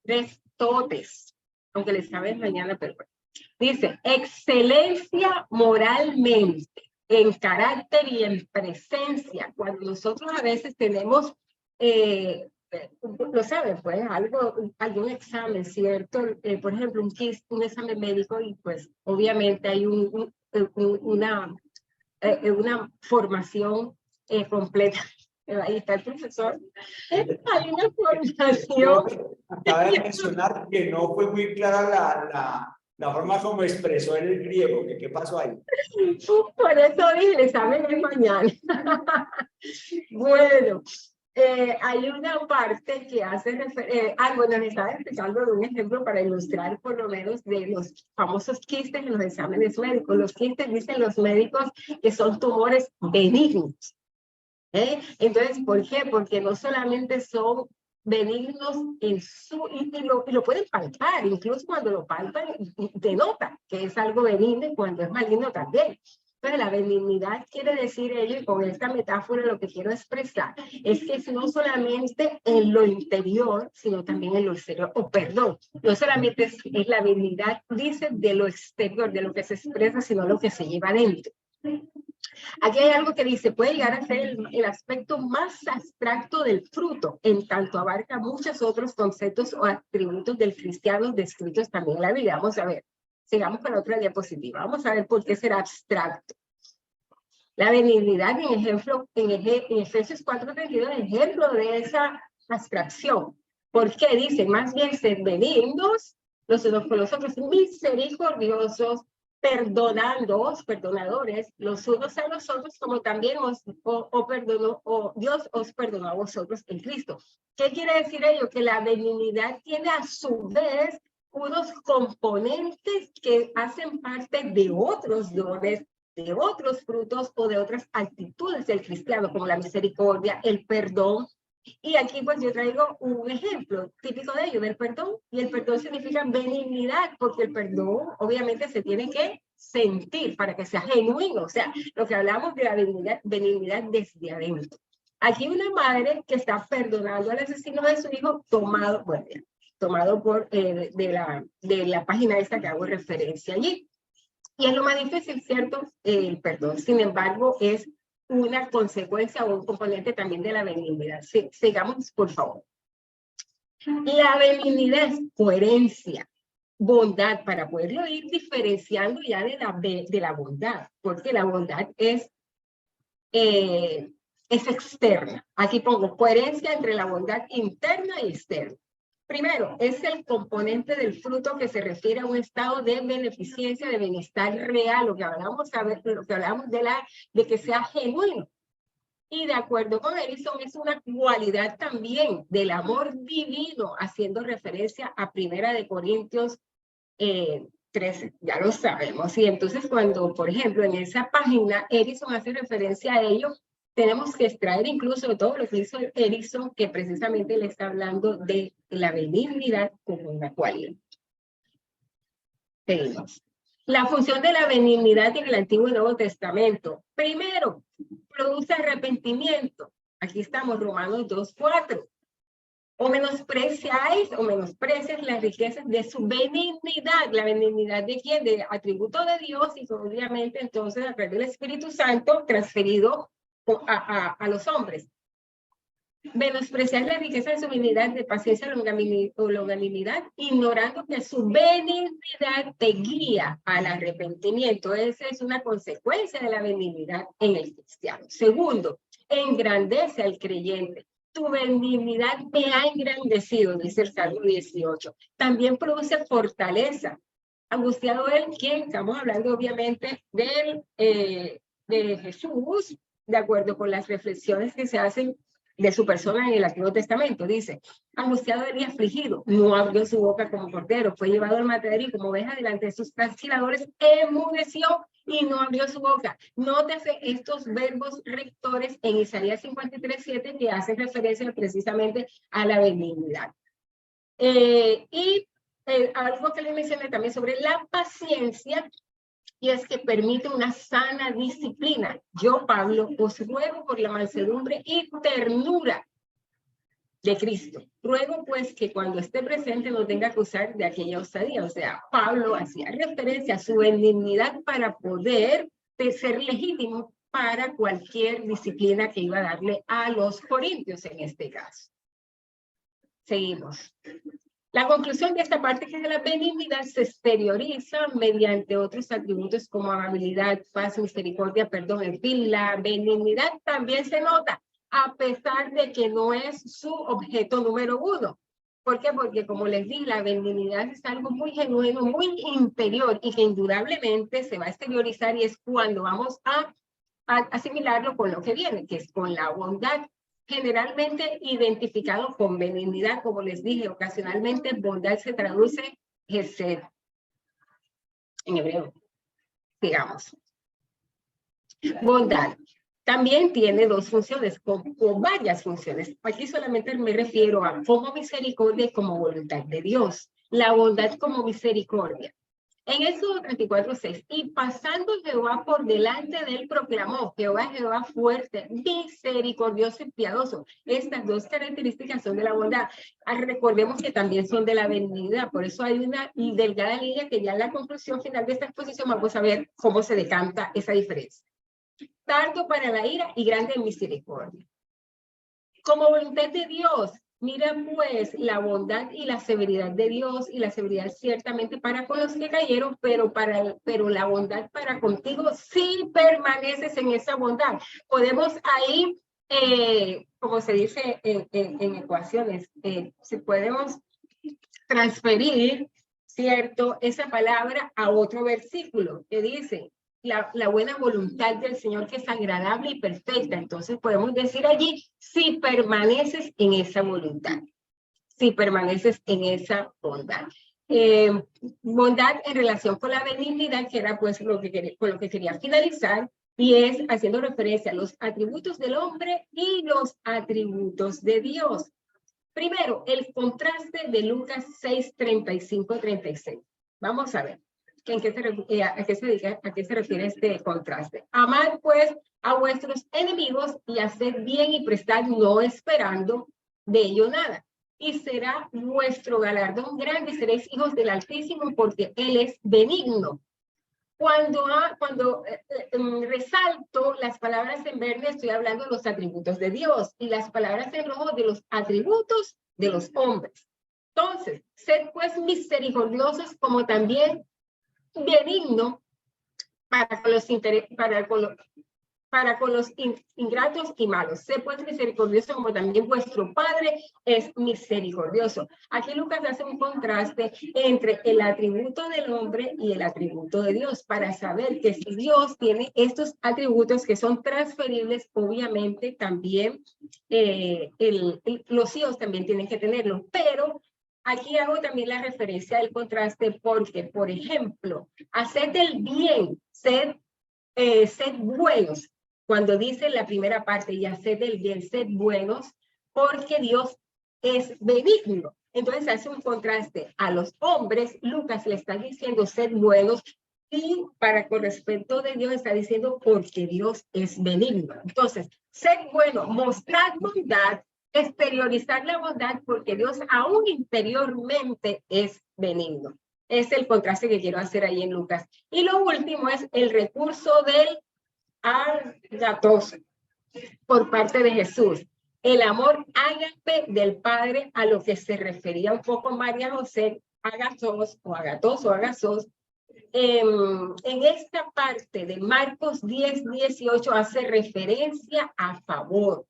Restotes, aunque les cabe mañana, pero bueno. Dice, excelencia moralmente, en carácter y en presencia. Cuando nosotros a veces tenemos, lo saben, pues, algún examen, ¿cierto? Por ejemplo, un examen médico y pues obviamente hay una formación completa. Ahí está el profesor. Hay una formación. Acaba de mencionar que no fue muy clara la forma como expresó en el griego. ¿Qué pasó ahí? Por eso dije, el examen es mañana. Bueno, hay una parte que hace bueno, me estaba explicando de un ejemplo para ilustrar por lo menos de los famosos quistes en los exámenes médicos. Los quistes dicen los médicos que son tumores benignos. Entonces, ¿por qué? Porque no solamente son benignos y lo pueden palpar, incluso cuando lo palpan, denota que es algo benigno y cuando es maligno también. Entonces, la benignidad quiere decir ello, y con esta metáfora lo que quiero expresar es que es no solamente en lo interior, sino también en lo exterior, perdón, no solamente es la benignidad, dice, de lo exterior, de lo que se expresa, sino lo que se lleva adentro. Aquí hay algo que dice, puede llegar a ser el aspecto más abstracto del fruto, en tanto abarca muchos otros conceptos o atributos del cristiano descritos también en la Biblia. Vamos a ver, sigamos con la otra diapositiva. Vamos a ver por qué será abstracto. La benignidad, en Efesios 4:32, ejemplo de esa abstracción. ¿Por qué? Dice, más bien sed benignos los unos con los otros, misericordiosos, perdonadores, los unos a los otros, como también Dios os perdonó a vosotros en Cristo. ¿Qué quiere decir ello? Que la benignidad tiene a su vez unos componentes que hacen parte de otros dones, de otros frutos o de otras actitudes del cristiano, como la misericordia, el perdón. Y aquí pues yo traigo un ejemplo típico de ello, del perdón. Y el perdón significa benignidad, porque el perdón obviamente se tiene que sentir para que sea genuino. O sea, lo que hablamos de la benignidad desde adentro. Aquí una madre que está perdonando al asesino de su hijo tomado por de la página esta que hago referencia allí. Y es lo más difícil, ¿cierto? El perdón. Sin embargo, es una consecuencia o un componente también de la benignidad. Sigamos, por favor. La benignidad es coherencia, bondad, para poderlo ir diferenciando ya de la bondad, porque la bondad es externa. Aquí pongo coherencia entre la bondad interna y externa. Primero, es el componente del fruto que se refiere a un estado de beneficencia, de bienestar real, lo que hablamos de que sea genuino. Y de acuerdo con Edison, es una cualidad también del amor divino, haciendo referencia a 1 Corintios 13, ya lo sabemos. Y entonces cuando, por ejemplo, en esa página Edison hace referencia a ello, tenemos que extraer incluso de todo lo que hizo Edison, que precisamente le está hablando de la benignidad como una cualidad. Seguimos. La función de la benignidad en el Antiguo y Nuevo Testamento. Primero, produce arrepentimiento. Aquí estamos, Romanos 2:4. O menosprecias las riquezas de su benignidad. ¿La benignidad de quién? De atributo de Dios, y obviamente entonces a través del Espíritu Santo transferido a los hombres. Menospreciar la riqueza de su benignidad, de paciencia o longanimidad, ignorando que su benignidad te guía al arrepentimiento. Esa es una consecuencia de la benignidad en el cristiano. Segundo, engrandece al creyente. Tu benignidad me ha engrandecido, dice el Salmo 18. También produce fortaleza. Angustiado él, ¿quién? Estamos hablando obviamente de Jesús, de acuerdo con las reflexiones que se hacen de su persona en el Antiguo Testamento. Dice, angustiado él y afligido, no abrió su boca como cordero, fue llevado al matadero y como oveja delante de sus trasquiladores, enmudeció y no abrió su boca. Nótese estos verbos rectores en Isaías 53:7 que hacen referencia precisamente a la benignidad. Algo que les mencioné también sobre la paciencia, y es que permite una sana disciplina. Yo, Pablo, os ruego por la mansedumbre y ternura de Cristo. Ruego pues que cuando esté presente no tenga que usar de aquella osadía. O sea, Pablo hacía referencia a su benignidad para poder ser legítimo para cualquier disciplina que iba a darle a los corintios en este caso. Seguimos. La conclusión de esta parte es que la benignidad se exterioriza mediante otros atributos como amabilidad, paz, misericordia, perdón, en fin, la benignidad también se nota, a pesar de que no es su objeto número uno. ¿Por qué? Porque como les dije, la benignidad es algo muy genuino, muy interior y que indudablemente se va a exteriorizar, y es cuando vamos a asimilarlo con lo que viene, que es con la bondad. Generalmente identificado con benignidad, como les dije, ocasionalmente bondad se traduce hesed en hebreo, digamos. Bondad también tiene dos funciones, o varias funciones. Aquí solamente me refiero a como misericordia y como voluntad de Dios. La bondad como misericordia. En Éxodo 34:6, y pasando Jehová por delante de él proclamó, Jehová fuerte, misericordioso y piadoso. Estas dos características son de la bondad. Recordemos que también son de la benignidad, por eso hay una delgada línea que ya en la conclusión final de esta exposición vamos a ver cómo se decanta esa diferencia. tardo para la ira y grande en misericordia. Como voluntad de Dios, mira pues la bondad y la severidad de Dios, y la severidad ciertamente para con los que cayeron, pero la bondad para contigo si permaneces en esa bondad. Podemos ahí, como se dice en ecuaciones, si podemos transferir, ¿cierto?, esa palabra a otro versículo que dice la buena voluntad del Señor, que es agradable y perfecta. Entonces podemos decir allí, si permaneces en esa voluntad, si permaneces en esa bondad. Bondad en relación con la benignidad, que era pues con lo que quería finalizar, y es haciendo referencia a los atributos del hombre y los atributos de Dios. Primero, el contraste de Lucas 6, 35, 36. Vamos a ver a qué se refiere este contraste. Amad pues a vuestros enemigos y haced bien y prestad, no esperando de ello nada. Y será vuestro galardón grande, y seréis hijos del Altísimo, porque Él es benigno. Cuando resalto las palabras en verde, estoy hablando de los atributos de Dios, y las palabras en rojo de los atributos de los hombres. Entonces, sed pues misericordiosos, como también benigno para con los ingratos y malos. Sé pues misericordioso, como también vuestro Padre es misericordioso. Aquí Lucas hace un contraste entre el atributo del hombre y el atributo de Dios, para saber que si Dios tiene estos atributos que son transferibles, obviamente también los hijos también tienen que tenerlo. Pero aquí hago también la referencia del contraste porque, por ejemplo, haced el bien, sed buenos. Cuando dice la primera parte, y haced el bien, sed buenos, porque Dios es benigno. Entonces hace un contraste a los hombres. Lucas le está diciendo sed buenos, y con respecto de Dios está diciendo porque Dios es benigno. Entonces, sed bueno, mostrar bondad, exteriorizar la bondad, porque Dios aún interiormente es benigno. Es el contraste que quiero hacer ahí en Lucas. Y lo último es el recurso del agatos por parte de Jesús. El amor ágape del Padre, a lo que se refería un poco María José, agatos o agasos. En esta parte de Marcos 10, 18 hace referencia a favor.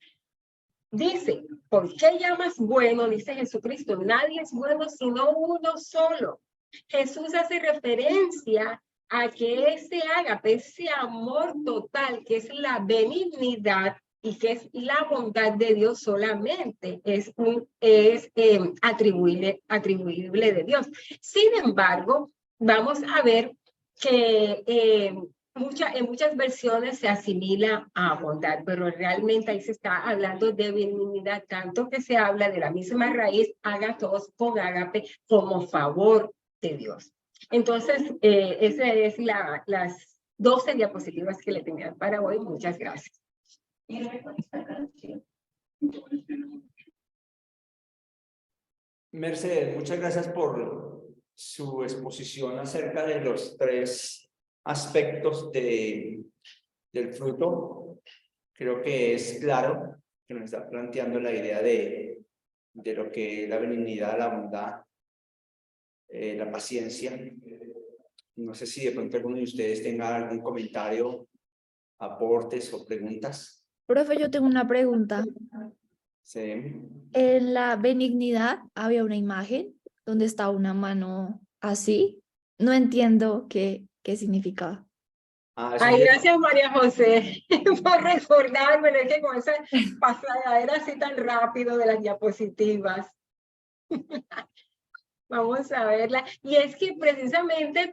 Dice, ¿por qué llamas bueno? Dice Jesucristo, nadie es bueno sino uno solo. Jesús hace referencia a que ese ágape, ese amor total, que es la benignidad y que es la bondad de Dios, solamente es atribuible de Dios. Sin embargo, vamos a ver que en muchas versiones se asimila a bondad, pero realmente ahí se está hablando de benignidad, tanto que se habla de la misma raíz, agatos, con ágape, como favor de Dios. Entonces, esas es las 12 diapositivas que le tenía para hoy. Muchas gracias. Mercedes, muchas gracias por su exposición acerca de los 3 aspectos del fruto. Creo que es claro que nos está planteando la idea de lo que es la benignidad, la bondad, la paciencia. No sé si de pronto alguno de ustedes tenga algún comentario, aportes o preguntas. Profe, yo tengo una pregunta. Sí. En la benignidad había una imagen donde está una mano así. No entiendo qué significaba. Ay, gracias María José por recordarme, es que con esa pasadera así tan rápido de las diapositivas. Vamos a verla. Y es que precisamente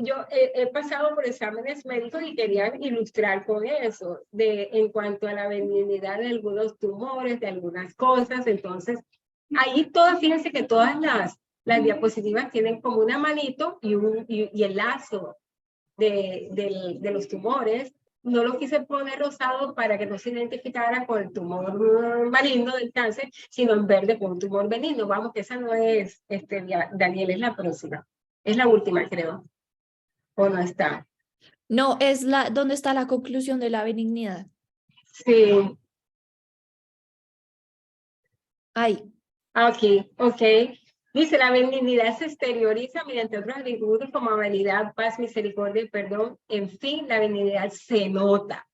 yo he pasado por exámenes médicos y quería ilustrar con eso, en cuanto a la benignidad de algunos tumores, de algunas cosas. Entonces, ahí fíjense que todas las diapositivas tienen como una manito y el lazo de los tumores. No lo quise poner rosado para que no se identificara con el tumor maligno del cáncer, sino en verde con un tumor benigno. Vamos, que esa no es, Daniel, es la próxima. Es la última, creo. ¿O no está? No, ¿dónde está la conclusión de la benignidad? Sí, Ahí. aquí, ok. Dice, la benignidad se exterioriza mediante otros atributos como amabilidad, paz, misericordia y perdón. En fin, la benignidad se nota.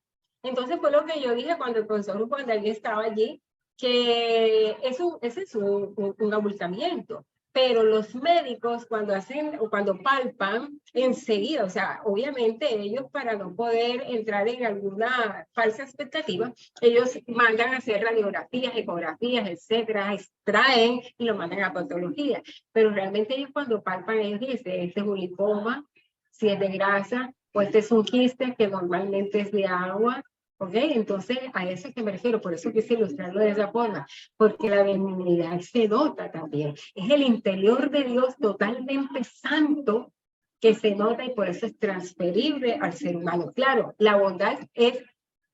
Entonces fue lo que yo dije cuando el profesor Juan David estaba allí, que ese es un abultamiento. Pero los médicos cuando hacen o cuando palpan, enseguida, o sea, obviamente ellos para no poder entrar en alguna falsa expectativa, ellos mandan a hacer radiografías, ecografías, etcétera, extraen y lo mandan a patología. Pero realmente ellos cuando palpan, ellos dicen, este es un linfoma, si es de grasa, o este es un quiste que normalmente es de agua. ¿Ok? Entonces, a eso es que me refiero, por eso quise ilustrarlo de esa forma, porque la benignidad se nota también. Es el interior de Dios totalmente santo que se nota y por eso es transferible al ser humano. Claro, la bondad es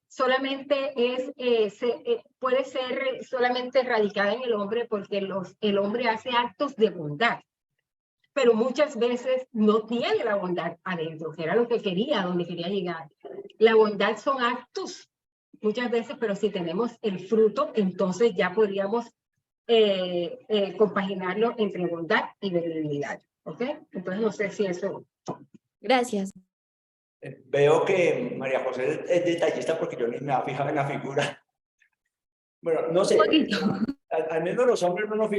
solamente puede ser solamente radicada en el hombre porque el hombre hace actos de bondad, pero muchas veces no tiene la bondad adentro, que era lo que quería, donde quería llegar. La bondad son actos muchas veces, pero si tenemos el fruto, entonces ya podríamos compaginarlo entre bondad y benignidad. ¿Ok? Entonces no sé si eso... Gracias. Veo que María José es detallista porque yo ni me había fijado en la figura. Bueno, no sé. Un poquito. Al menos los hombres no nos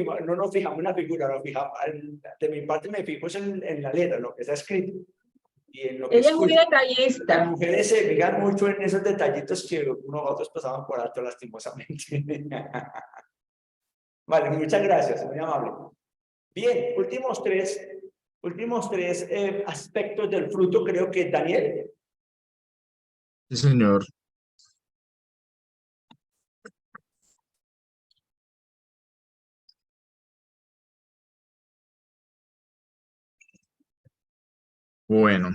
fijamos en la figura, de mi parte me fijo en la letra, lo que está escrito y en lo que Ella es muy escucho. Las detallista. mujeres se fijan mucho en esos detallitos que nosotros pasaban por alto lastimosamente. Vale, muchas gracias, muy amable. Bien, últimos tres aspectos del fruto, creo que Daniel. Sí, señor. Bueno,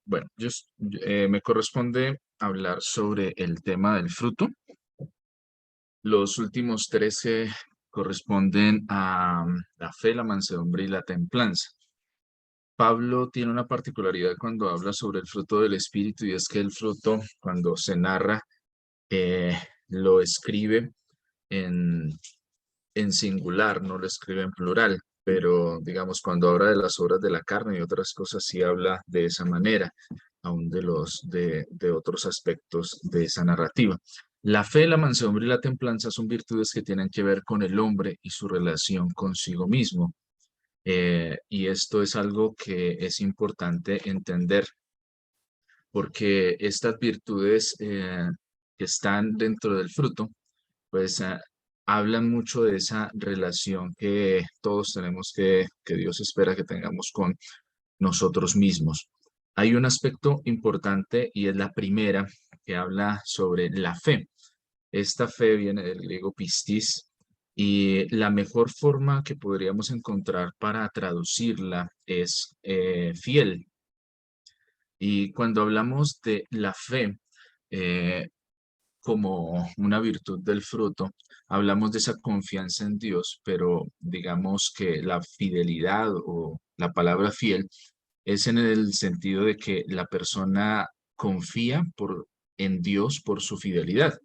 bueno, me corresponde hablar sobre el tema del fruto. Los últimos 13 corresponden a la fe, la mansedumbre y la templanza. Pablo tiene una particularidad cuando habla sobre el fruto del Espíritu y es que el fruto, cuando se narra, eh, lo escribe en, en singular, no lo escribe en plural, pero digamos, cuando habla de las obras de la carne y otras cosas, sí habla de esa manera, aún de otros aspectos de esa narrativa. La fe, la mansedumbre y la templanza son virtudes que tienen que ver con el hombre y su relación consigo mismo. Y esto es algo que es importante entender porque estas virtudes que están dentro del fruto, pues hablan mucho de esa relación que todos tenemos que Dios espera que tengamos con nosotros mismos. Hay un aspecto importante y es la primera que habla sobre la fe. Esta fe viene del griego pistis y la mejor forma que podríamos encontrar para traducirla es fiel. Y cuando hablamos de la fe eh, como una virtud del fruto, hablamos de esa confianza en Dios, pero digamos que la fidelidad o la palabra fiel es en el sentido de que la persona confía en Dios por su fidelidad.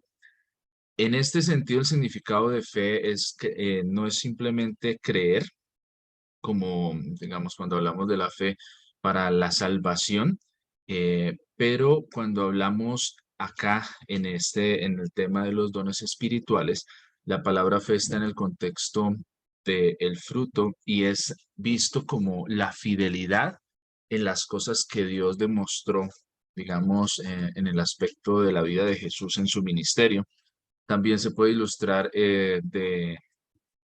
En este sentido, el significado de fe es que no es simplemente creer, como digamos cuando hablamos de la fe para la salvación, pero cuando hablamos acá en el tema de los dones espirituales, la palabra fe está en el contexto del fruto y es visto como la fidelidad en las cosas que Dios demostró, digamos, en el aspecto de la vida de Jesús en su ministerio. También se puede ilustrar de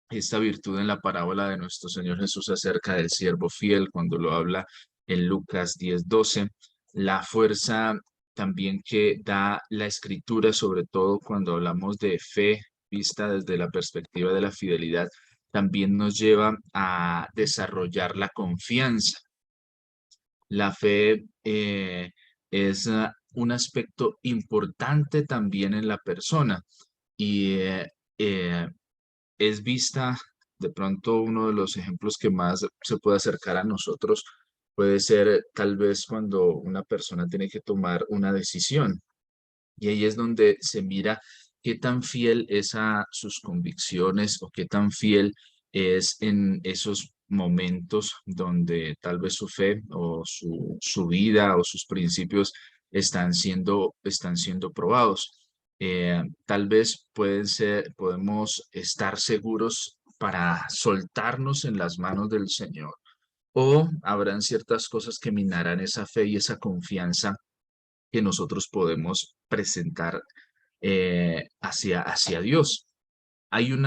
esta virtud en la parábola de nuestro Señor Jesús acerca del siervo fiel, cuando lo habla en Lucas 10:12, la fuerza también que da la escritura, sobre todo cuando hablamos de fe vista desde la perspectiva de la fidelidad, también nos lleva a desarrollar la confianza. La fe es un aspecto importante también en la persona y eh, es vista de pronto uno de los ejemplos que más se puede acercar a nosotros, Puede ser tal vez cuando una persona tiene que tomar una decisión. Y ahí es donde se mira qué tan fiel es a sus convicciones o qué tan fiel es en esos momentos donde tal vez su fe o su vida o sus principios están siendo probados. Tal vez podemos estar seguros para soltarnos en las manos del Señor, o habrán ciertas cosas que minarán esa fe y esa confianza que nosotros podemos presentar hacia Dios. Hay un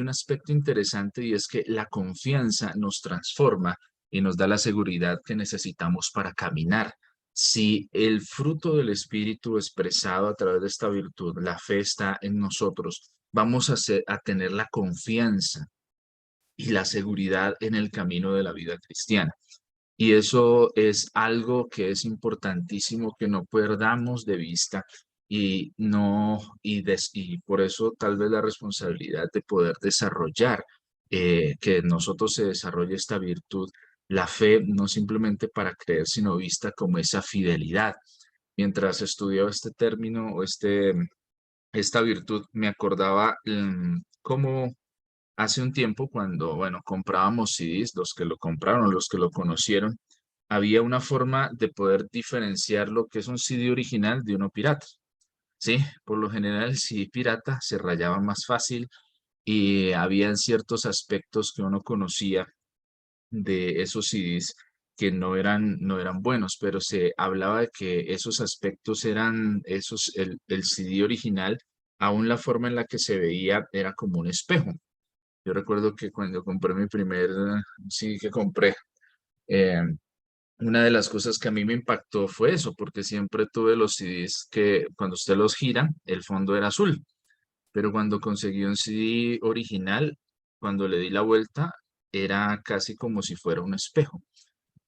aspecto interesante, y es que la confianza nos transforma y nos da la seguridad que necesitamos para caminar. Si el fruto del Espíritu expresado a través de esta virtud, la fe, está en nosotros, vamos a tener la confianza y la seguridad en el camino de la vida cristiana. Y eso es algo que es importantísimo que no perdamos de vista, y por eso tal vez la responsabilidad de poder desarrollar, que nosotros se desarrolle esta virtud, la fe, no simplemente para creer, sino vista como esa fidelidad. Mientras estudiaba este término o esta virtud, me acordaba cómo hace un tiempo, cuando, bueno, comprábamos CDs, los que lo compraron, los que lo conocieron, había una forma de poder diferenciar lo que es un CD original de uno pirata. Sí, por lo general el CD pirata se rayaba más fácil, y habían ciertos aspectos que uno conocía de esos CDs que no eran buenos, pero se hablaba de que esos aspectos eran el CD original, aún la forma en la que se veía era como un espejo. Yo recuerdo que cuando compré mi primer CD que compré, eh, una de las cosas que a mí me impactó fue eso, porque siempre tuve los CDs que cuando usted los gira, el fondo era azul, pero cuando conseguí un CD original, cuando le di la vuelta, era casi como si fuera un espejo.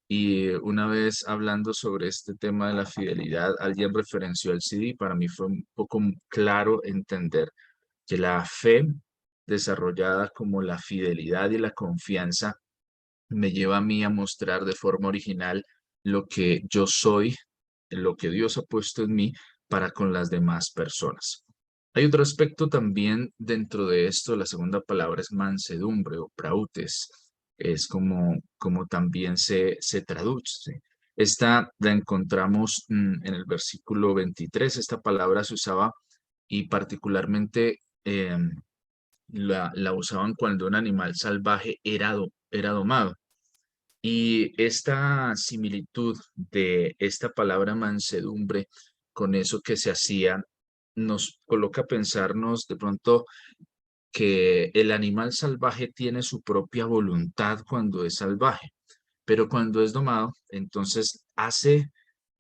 Y una vez hablando sobre este tema de la fidelidad, alguien referenció al CD, y para mí fue un poco claro entender que la fe desarrollada como la fidelidad y la confianza me lleva a mí a mostrar de forma original lo que yo soy, lo que Dios ha puesto en mí para con las demás personas. Hay otro aspecto también dentro de esto. La segunda palabra es mansedumbre o prautes. Es como también se traduce. Esta la encontramos en el versículo 23. Esta palabra se usaba, y particularmente la usaban cuando un animal salvaje era domado. Y esta similitud de esta palabra mansedumbre con eso que se hacía nos coloca a pensarnos de pronto que el animal salvaje tiene su propia voluntad cuando es salvaje, pero cuando es domado, entonces hace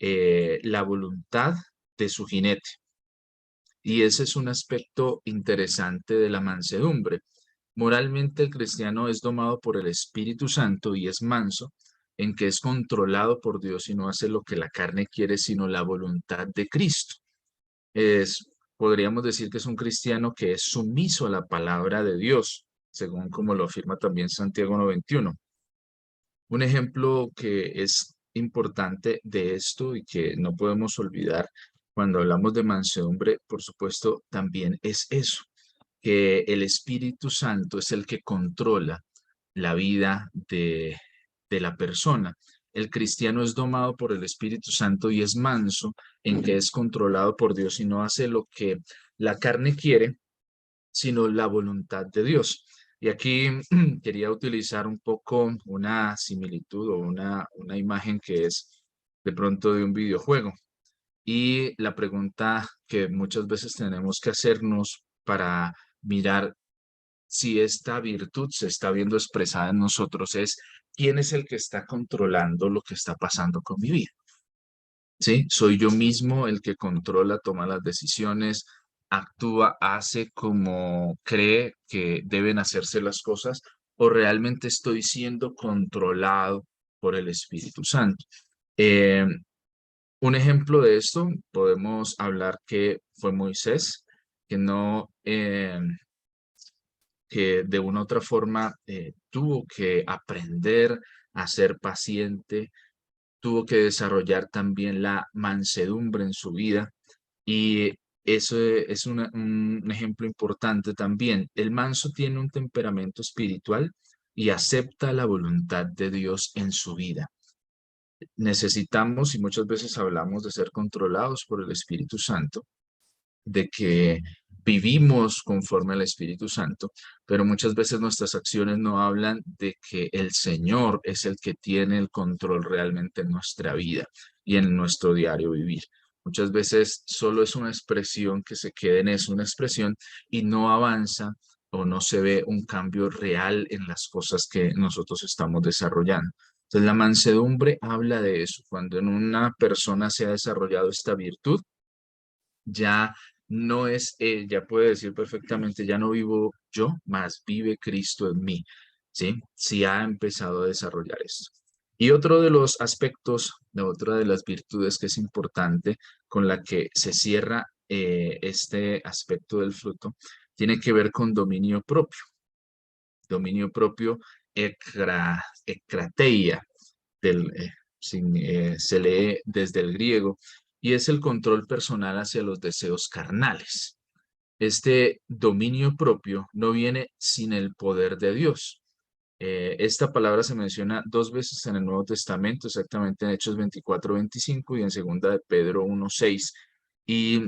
la voluntad de su jinete. Y ese es un aspecto interesante de la mansedumbre. Moralmente, el cristiano es domado por el Espíritu Santo y es manso, en que es controlado por Dios y no hace lo que la carne quiere, sino la voluntad de Cristo. Podríamos decir que es un cristiano que es sumiso a la palabra de Dios, según como lo afirma también Santiago 1:21. Un ejemplo que es importante de esto y que no podemos olvidar cuando hablamos de mansedumbre, por supuesto, también es eso, que el Espíritu Santo es el que controla la vida de la persona. El cristiano es domado por el Espíritu Santo y es manso, en que es controlado por Dios y no hace lo que la carne quiere, sino la voluntad de Dios. Y aquí quería utilizar un poco una similitud o una imagen que es de pronto de un videojuego. Y la pregunta que muchas veces tenemos que hacernos para mirar si esta virtud se está viendo expresada en nosotros es: ¿quién es el que está controlando lo que está pasando con mi vida? ¿Sí? ¿Soy yo mismo el que controla, toma las decisiones, actúa, hace como cree que deben hacerse las cosas, o realmente estoy siendo controlado por el Espíritu Santo? Eh, un ejemplo de esto podemos hablar que fue Moisés, que no, que de una u otra forma tuvo que aprender a ser paciente, tuvo que desarrollar también la mansedumbre en su vida y eso es un ejemplo importante también. El manso tiene un temperamento espiritual y acepta la voluntad de Dios en su vida. Necesitamos, y muchas veces hablamos de ser controlados por el Espíritu Santo, de que vivimos conforme al Espíritu Santo, pero muchas veces nuestras acciones no hablan de que el Señor es el que tiene el control realmente en nuestra vida y en nuestro diario vivir. Muchas veces solo es una expresión que se queda en eso, una expresión, y no avanza o no se ve un cambio real en las cosas que nosotros estamos desarrollando. Entonces, la mansedumbre habla de eso. Cuando en una persona se ha desarrollado esta virtud, ya no es, ya puede decir perfectamente, ya no vivo yo, más vive Cristo en mí, ¿sí? Sí ha empezado a desarrollar esto. Y otro de los aspectos, de otra de las virtudes que es importante con la que se cierra este aspecto del fruto, tiene que ver con dominio propio. Dominio propio, ekrateia, se lee desde el griego, y es el control personal hacia los deseos carnales. Este dominio propio no viene sin el poder de Dios. Esta palabra se menciona 2 veces en el Nuevo Testamento, exactamente en Hechos 24-25 y en 2 de Pedro 1:6. Y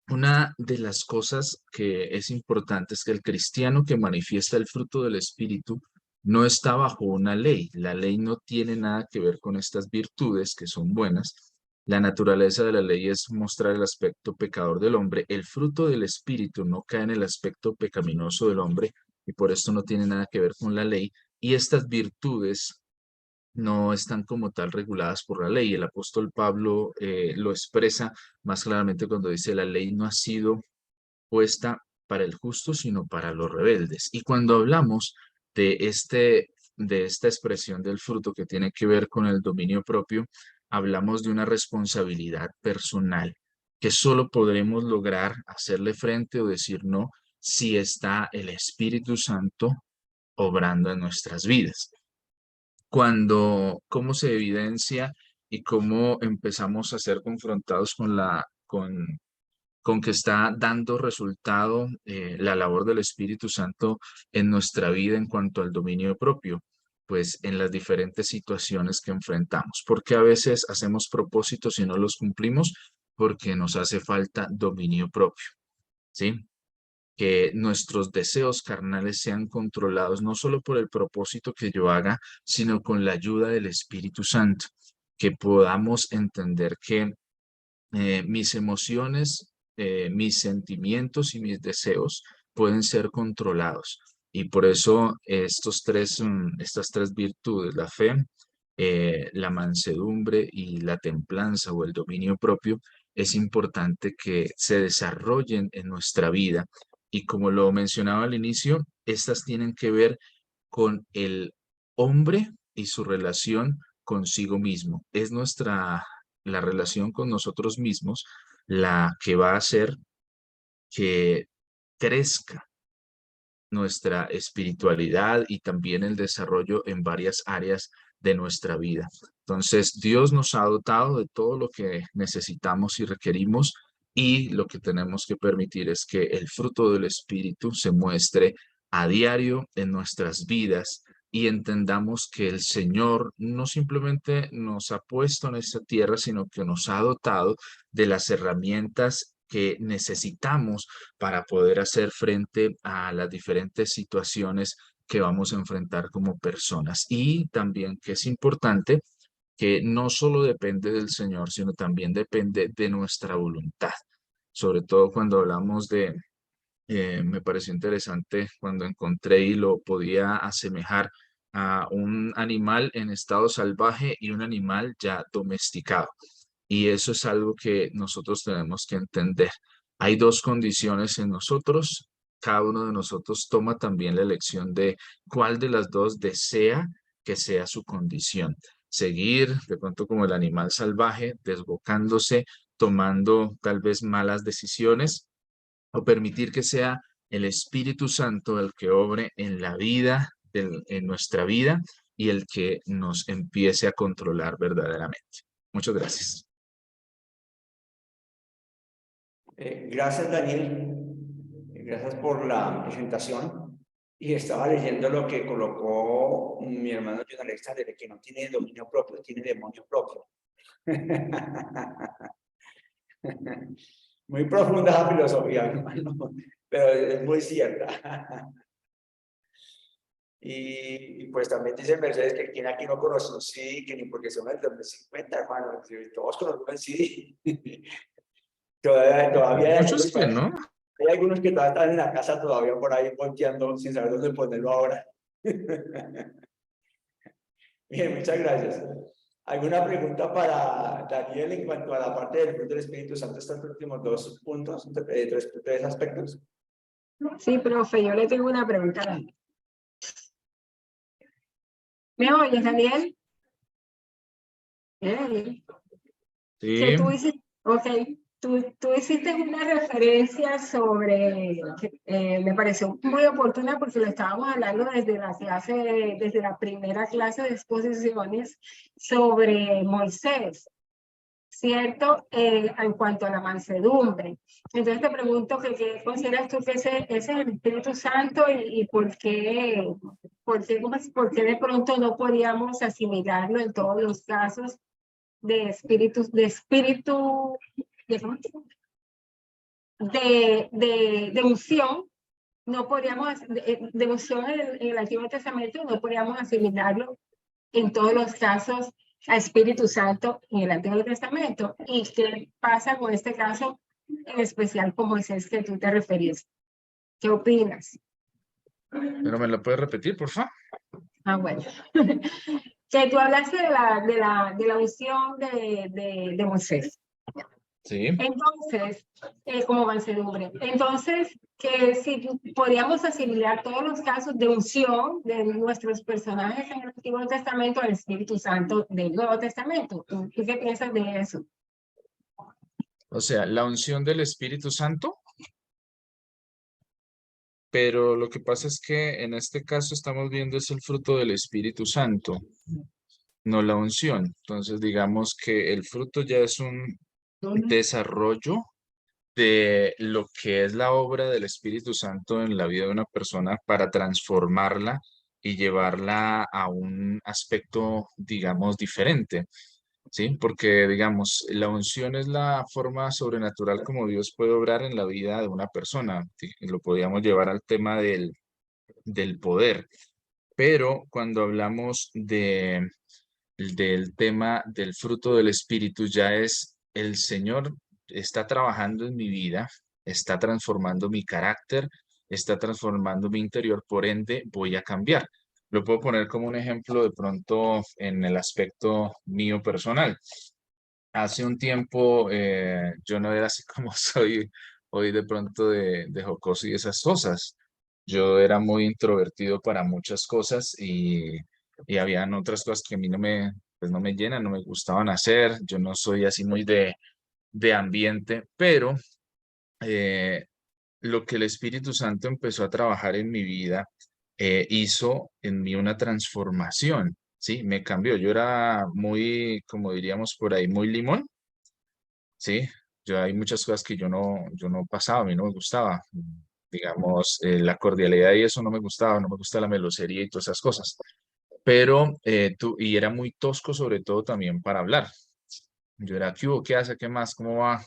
una de las cosas que es importante es que el cristiano que manifiesta el fruto del Espíritu no está bajo una ley. La ley no tiene nada que ver con estas virtudes que son buenas. La naturaleza de la ley es mostrar el aspecto pecador del hombre. El fruto del Espíritu no cae en el aspecto pecaminoso del hombre y por esto no tiene nada que ver con la ley. Y estas virtudes no están como tal reguladas por la ley. El apóstol Pablo lo expresa más claramente cuando dice la ley no ha sido puesta para el justo, sino para los rebeldes. Y cuando hablamos de esta expresión del fruto que tiene que ver con el dominio propio, hablamos de una responsabilidad personal que solo podremos lograr hacerle frente o decir no si está el Espíritu Santo obrando en nuestras vidas. Cómo se evidencia y cómo empezamos a ser confrontados con que está dando resultado la labor del Espíritu Santo en nuestra vida en cuanto al dominio propio, pues en las diferentes situaciones que enfrentamos. Porque a veces hacemos propósitos y no los cumplimos porque nos hace falta dominio propio, ¿sí? Que nuestros deseos carnales sean controlados no solo por el propósito que yo haga, sino con la ayuda del Espíritu Santo, que podamos entender que mis emociones, mis sentimientos y mis deseos pueden ser controlados. Y por eso estas 3 virtudes, la fe, la mansedumbre y la templanza o el dominio propio, es importante que se desarrollen en nuestra vida. Y como lo mencionaba al inicio, estas tienen que ver con el hombre y su relación consigo mismo. Es la relación con nosotros mismos la que va a hacer que crezca nuestra espiritualidad y también el desarrollo en varias áreas de nuestra vida. Entonces, Dios nos ha dotado de todo lo que necesitamos y requerimos y lo que tenemos que permitir es que el fruto del Espíritu se muestre a diario en nuestras vidas y entendamos que el Señor no simplemente nos ha puesto en esta tierra, sino que nos ha dotado de las herramientas que necesitamos para poder hacer frente a las diferentes situaciones que vamos a enfrentar como personas. Y también que es importante que no solo depende del Señor, sino también depende de nuestra voluntad. Sobre todo cuando hablamos me pareció interesante cuando encontré y lo podía asemejar a un animal en estado salvaje y un animal ya domesticado. Y eso es algo que nosotros tenemos que entender. Hay 2 condiciones en nosotros. Cada uno de nosotros toma también la elección de cuál de las 2 desea que sea su condición. Seguir de pronto como el animal salvaje, desbocándose, tomando tal vez malas decisiones, o permitir que sea el Espíritu Santo el que obre en la vida, en nuestra vida, y el que nos empiece a controlar verdaderamente. Muchas gracias. Gracias, Daniel. Gracias por la presentación. Y estaba leyendo lo que colocó mi hermano John Alexander, que no tiene dominio propio, tiene demonio propio. Muy profunda la filosofía, hermano, pero es muy cierta. Y pues también dice Mercedes que quien aquí no conoce un CD, que ni porque son el 2050, hermano, todos conocemos el CD. Todavía Muchos que no. hay algunos que todavía están en la casa todavía por ahí volteando sin saber dónde ponerlo ahora. Bien, muchas gracias. ¿Alguna pregunta para Daniel en cuanto a la parte del fruto del Espíritu Santo, estos últimos dos puntos, tres aspectos? Sí, profe, yo le tengo una pregunta. ¿Me oyes, Daniel? Sí. Que tú hiciste, okay, tú hiciste una referencia sobre, me pareció muy oportuna porque lo estábamos hablando desde la clase, desde la primera clase de exposiciones sobre Moisés, ¿cierto? En cuanto a la mansedumbre. Entonces te pregunto que qué consideras tú que ese es el Espíritu Santo y por qué de pronto no podríamos asimilarlo en todos los casos de espíritus, de unción, no podríamos, de unción en el Antiguo Testamento, no podríamos asimilarlo en todos los casos a Espíritu Santo en el Antiguo Testamento. ¿Y qué pasa con este caso en especial con Moisés que tú te referís? ¿Qué opinas? ¿Pero me lo puedes repetir, por favor? Ah, bueno. Que tú hablaste de la unción de Moisés. Sí. Entonces, como mansedumbre. Entonces, que si podríamos asimilar todos los casos de unción de nuestros personajes en el Antiguo Testamento al Espíritu Santo del Nuevo Testamento. ¿Tú qué piensas de eso? O sea, la unción del Espíritu Santo. Pero lo que pasa es que en este caso estamos viendo es el fruto del Espíritu Santo, no la unción. Entonces, digamos que el fruto ya es un desarrollo de lo que es la obra del Espíritu Santo en la vida de una persona para transformarla y llevarla a un aspecto, digamos, diferente. ¿Sí? Porque, digamos, la unción es la forma sobrenatural como Dios puede obrar en la vida de una persona. ¿Sí? Lo podríamos llevar al tema del poder. Pero cuando hablamos del tema del fruto del Espíritu, ya es el Señor está trabajando en mi vida, está transformando mi carácter, está transformando mi interior, por ende voy a cambiar. Lo puedo poner como un ejemplo de pronto en el aspecto mío personal. Hace un tiempo yo no era así como soy hoy de pronto de jocoso y esas cosas. Yo era muy introvertido para muchas cosas y habían otras cosas que a mí pues no me llenan, no me gustaban hacer. Yo no soy así muy de ambiente, pero eh, lo que el Espíritu Santo empezó a trabajar en mi vida hizo en mí una transformación, ¿sí? Me cambió. Yo era muy, como diríamos por ahí, muy limón, ¿sí? Yo hay muchas cosas que yo no pasaba, a mí no me gustaba. Digamos, la cordialidad y eso no me gustaba, no me gusta la melosería y todas esas cosas. Pero, y era muy tosco sobre todo también para hablar. Yo era, ¿qué hubo? ¿Qué hace? ¿Qué más? ¿Cómo va?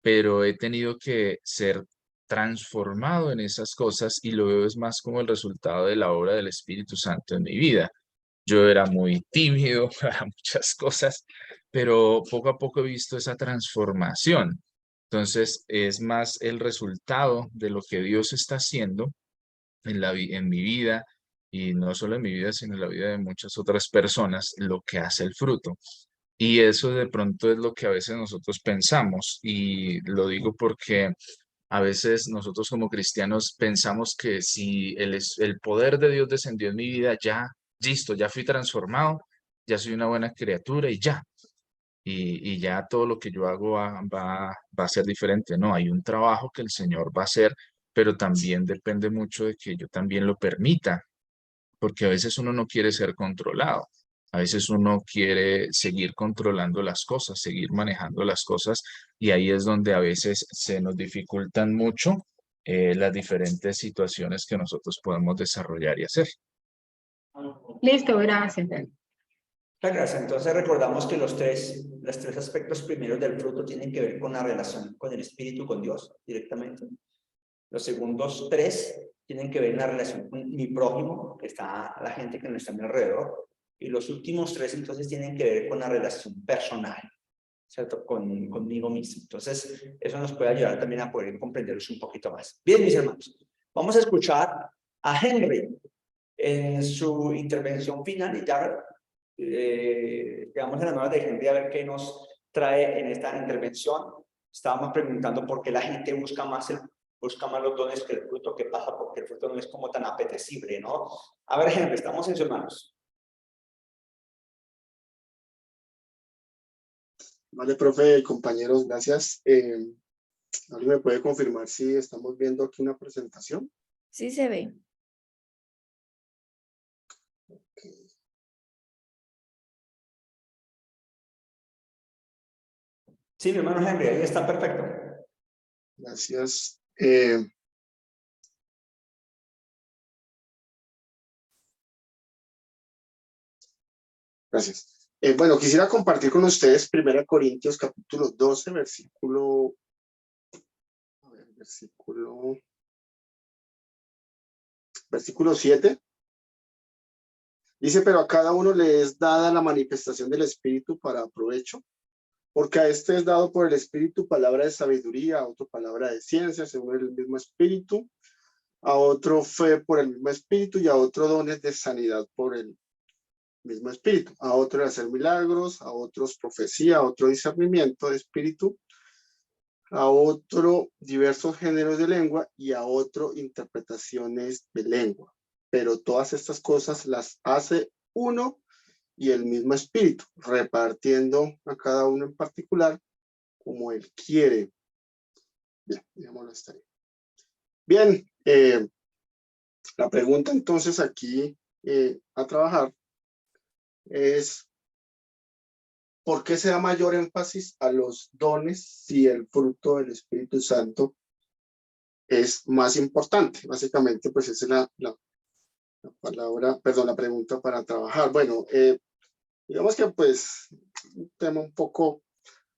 Pero he tenido que ser transformado en esas cosas y lo veo es más como el resultado de la obra del Espíritu Santo en mi vida. Yo era muy tímido para muchas cosas, pero poco a poco he visto esa transformación. Entonces, es más el resultado de lo que Dios está haciendo en mi vida, y no solo en mi vida, sino en la vida de muchas otras personas, lo que hace el fruto. Y eso de pronto es lo que a veces nosotros pensamos, y lo digo porque a veces nosotros como cristianos pensamos que si el poder de Dios descendió en mi vida, ya, listo, ya fui transformado, ya soy una buena criatura y ya. Y ya todo lo que yo hago va a ser diferente. No, hay un trabajo que el Señor va a hacer, pero también depende mucho de que yo también lo permita. porque a veces uno no quiere ser controlado. A veces uno quiere seguir controlando las cosas, seguir manejando las cosas, y ahí es donde a veces se nos dificultan mucho las diferentes situaciones que nosotros podemos desarrollar y hacer. Listo, gracias. Muchas gracias. Entonces recordamos que los tres aspectos primeros del fruto tienen que ver con la relación con el Espíritu, con Dios directamente. Los segundos tres tienen que ver en la relación con mi prójimo, que está la gente que no está a mi alrededor. Y los últimos tres entonces tienen que ver con la relación personal, ¿cierto? Conmigo mismo. Entonces eso nos puede ayudar también a poder comprenderlos un poquito más. Bien, mis hermanos, vamos a escuchar a Henry en su intervención final y ya quedamos en las manos de Henry a ver qué nos trae en esta intervención. Estábamos preguntando por qué la gente busca más los dones que el fruto. ¿Qué pasa? Porque el fruto no es como tan apetecible, ¿no? A ver, Henry, estamos en sus manos. Vale, profe, compañeros, gracias. ¿Alguien me puede confirmar si estamos viendo aquí una presentación? Sí se ve. Sí, mi hermano Henry, ahí está perfecto. Gracias. Gracias. Bueno, quisiera compartir con ustedes 1 Corintios capítulo 12, versículo 7. Dice, pero a cada uno le es dada la manifestación del Espíritu para provecho, porque a este es dado por el Espíritu palabra de sabiduría, a otro palabra de ciencia, según el mismo Espíritu, a otro fe por el mismo Espíritu y a otro dones de sanidad por el mismo Espíritu, a otro de hacer milagros, a otros profecía, a otro discernimiento de Espíritu, a otro diversos géneros de lengua y a otro interpretaciones de lengua. Pero todas estas cosas las hace uno y el mismo Espíritu, repartiendo a cada uno en particular como él quiere. Bien, dejémoslo hasta ahí. Bien, la pregunta entonces aquí a trabajar es ¿por qué se da mayor énfasis a los dones si el fruto del Espíritu Santo es más importante? Básicamente, pues esa es la pregunta para trabajar. Bueno, digamos que pues un tema un poco,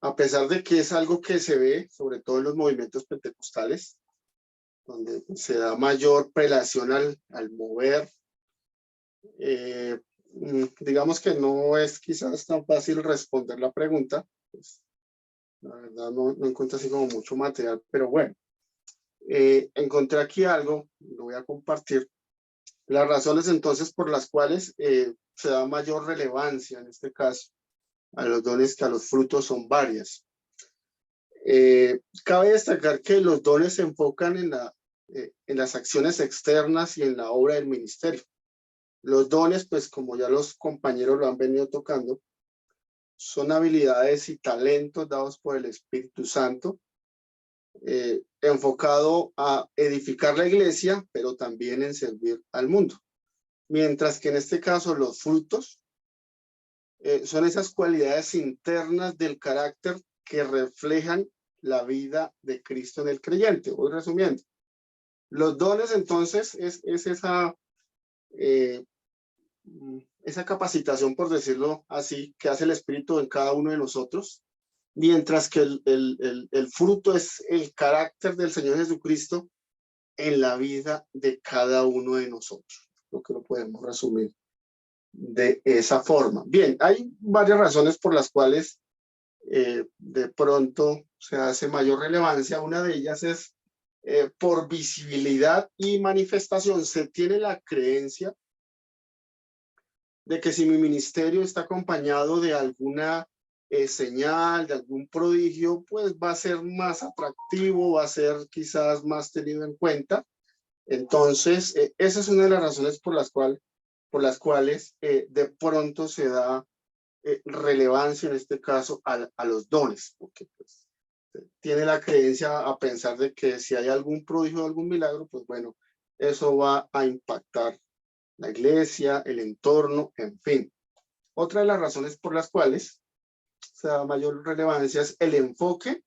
a pesar de que es algo que se ve, sobre todo en los movimientos pentecostales, donde se da mayor prelación al mover, digamos que no es quizás tan fácil responder la pregunta, pues, la verdad no encuentro así como mucho material, pero bueno, encontré aquí algo, lo voy a compartir. Las razones entonces por las cuales se da mayor relevancia en este caso a los dones que a los frutos son varias. Cabe destacar que los dones se enfocan en las acciones externas y en la obra del ministerio. Los dones, pues como ya los compañeros lo han venido tocando, son habilidades y talentos dados por el Espíritu Santo, enfocado a edificar la iglesia, pero también en servir al mundo. Mientras que en este caso los frutos son esas cualidades internas del carácter que reflejan la vida de Cristo en el creyente. Voy resumiendo. Los dones entonces es esa capacitación, por decirlo así, que hace el Espíritu en cada uno de nosotros, mientras que el fruto es el carácter del Señor Jesucristo en la vida de cada uno de nosotros. Creo que lo podemos resumir de esa forma. Bien, hay varias razones por las cuales de pronto se hace mayor relevancia. Una de ellas es por visibilidad y manifestación. Se tiene la creencia de que si mi ministerio está acompañado de alguna señal, de algún prodigio, pues va a ser más atractivo, va a ser quizás más tenido en cuenta. Entonces, esa es una de las razones por las cuales de pronto se da relevancia en este caso a los dones, porque pues, tiene la creencia a pensar de que si hay algún prodigio o algún milagro, pues bueno, eso va a impactar la iglesia, el entorno, en fin. Otra de las razones por las cuales se da mayor relevancia es el enfoque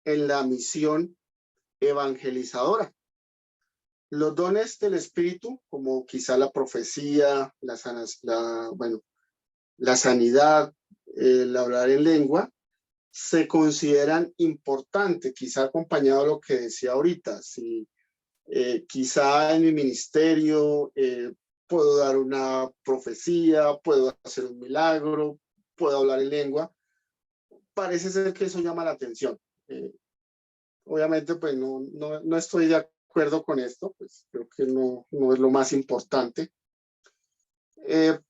en la misión evangelizadora. Los dones del Espíritu, como quizá la profecía, la sanidad, el hablar en lengua, se consideran importantes, quizá acompañado de lo que decía ahorita. Si quizá en mi ministerio puedo dar una profecía, puedo hacer un milagro, puedo hablar en lengua, parece ser que eso llama la atención. Obviamente, pues no estoy de acuerdo con esto, pues creo que no es lo más importante.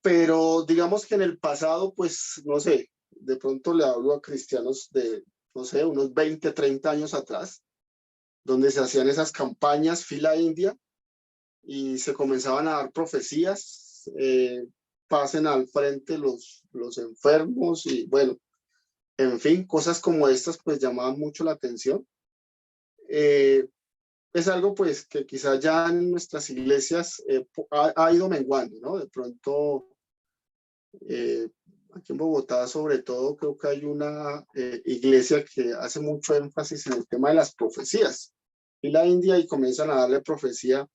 Pero digamos que en el pasado, pues no sé, de pronto le hablo a cristianos de, no sé, unos 20, 30 años atrás, donde se hacían esas campañas fila india y se comenzaban a dar profecías, pasen al frente los enfermos y bueno, en fin, cosas como estas pues llamaban mucho la atención. Es algo pues que quizá ya en nuestras iglesias ha ido menguando, ¿no? De pronto, aquí en Bogotá sobre todo creo que hay una iglesia que hace mucho énfasis en el tema de las profecías. Y la India y comienzan a darle profecía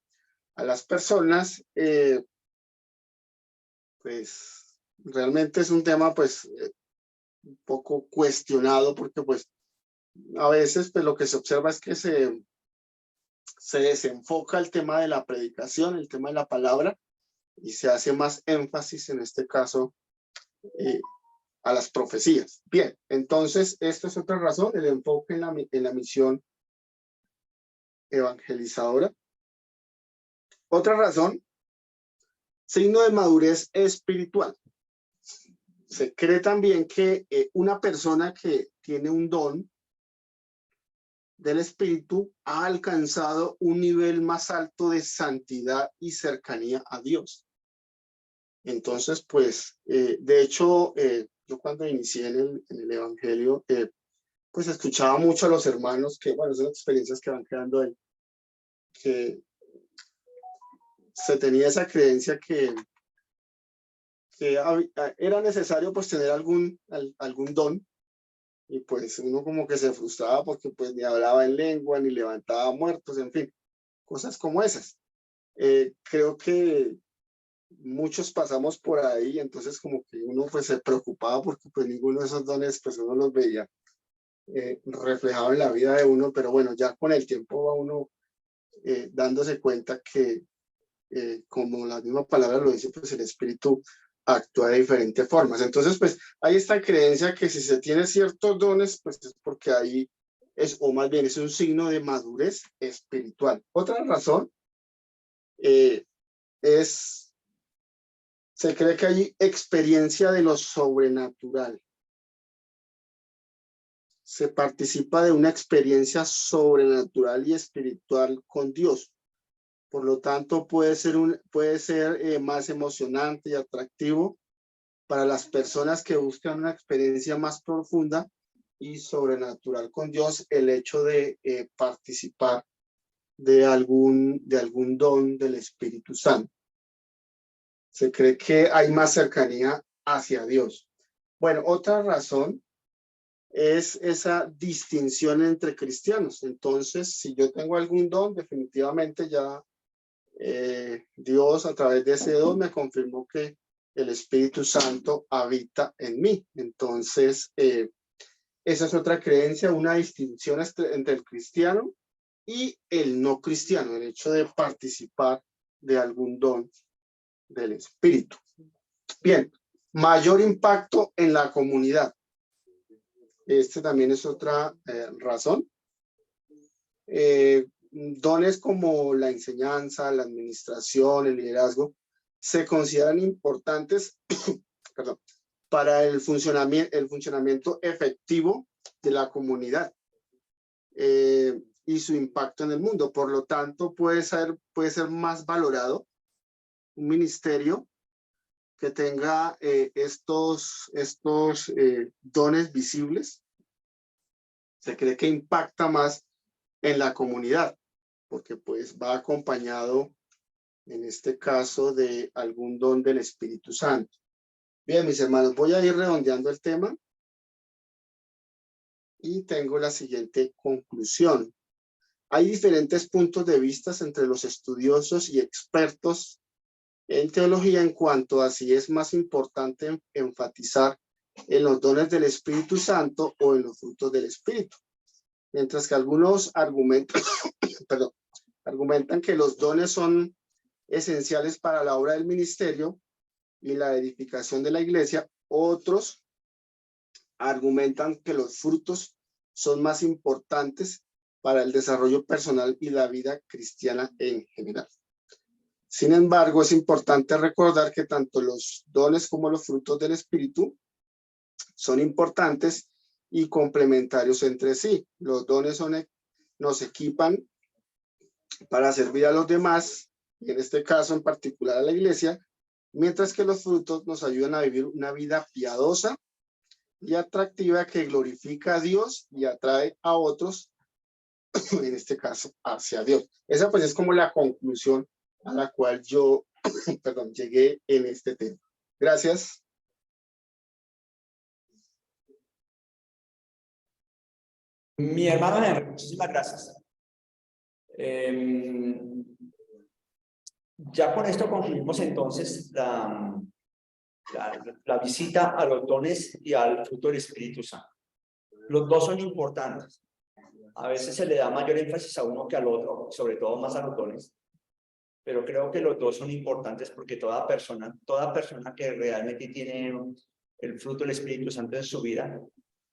a las personas, pues realmente es un tema pues un poco cuestionado porque pues a veces pues lo que se observa es que se desenfoca el tema de la predicación, el tema de la palabra, y se hace más énfasis en este caso a las profecías. Bien, entonces esta es otra razón, el enfoque en la misión evangelizadora. Otra razón, signo de madurez espiritual. Se cree también que una persona que tiene un don del Espíritu ha alcanzado un nivel más alto de santidad y cercanía a Dios. Entonces, pues, de hecho, yo cuando inicié en el Evangelio, pues escuchaba mucho a los hermanos que, bueno, son experiencias que van quedando ahí, que se tenía esa creencia que era necesario pues tener algún don, y pues uno como que se frustraba porque pues ni hablaba en lengua, ni levantaba muertos, en fin, cosas como esas. Creo que muchos pasamos por ahí, entonces como que uno pues se preocupaba porque pues ninguno de esos dones pues uno los veía reflejado en la vida de uno, pero bueno, ya con el tiempo va uno dándose cuenta que como la misma palabra lo dice, pues el Espíritu actúa de diferentes formas. Entonces, pues hay esta creencia que si se tiene ciertos dones, pues es porque ahí es, o más bien es un signo de madurez espiritual. Otra razón se cree que hay experiencia de lo sobrenatural. Se participa de una experiencia sobrenatural y espiritual con Dios. Por lo tanto, puede ser más emocionante y atractivo para las personas que buscan una experiencia más profunda y sobrenatural con Dios el hecho de participar de algún don del Espíritu Santo. Se cree que hay más cercanía hacia Dios. Bueno, otra razón es esa distinción entre cristianos. Entonces, si yo tengo algún don, definitivamente ya Dios a través de ese don me confirmó que el Espíritu Santo habita en mí. Entonces, esa es otra creencia, una distinción entre el cristiano y el no cristiano, el hecho de participar de algún don del Espíritu. Bien, mayor impacto en la comunidad. Este también es otra razón. Dones como la enseñanza, la administración, el liderazgo, se consideran importantes perdón, para el funcionamiento efectivo de la comunidad y su impacto en el mundo. Por lo tanto, puede ser más valorado un ministerio que tenga estos dones visibles. Se cree que impacta más en la comunidad, porque pues va acompañado en este caso de algún don del Espíritu Santo. Bien, mis hermanos, voy a ir redondeando el tema y tengo la siguiente conclusión. Hay diferentes puntos de vista entre los estudiosos y expertos en teología en cuanto a si es más importante enfatizar en los dones del Espíritu Santo o en los frutos del Espíritu. Mientras que algunos argumentan, argumentan que los dones son esenciales para la obra del ministerio y la edificación de la iglesia, otros argumentan que los frutos son más importantes para el desarrollo personal y la vida cristiana en general. Sin embargo, es importante recordar que tanto los dones como los frutos del Espíritu son importantes y complementarios entre sí. Los dones nos equipan para servir a los demás, y en este caso en particular a la iglesia, mientras que los frutos nos ayudan a vivir una vida piadosa y atractiva que glorifica a Dios y atrae a otros, en este caso, hacia Dios. Esa pues es como la conclusión a la cual yo, llegué en este tema. Gracias. Mi hermano Henry, muchísimas gracias. Ya con esto concluimos entonces la visita a los dones y al fruto del Espíritu Santo. Los dos son importantes. A veces se le da mayor énfasis a uno que al otro, sobre todo más a los dones. Pero creo que los dos son importantes porque toda persona que realmente tiene el fruto del Espíritu Santo en su vida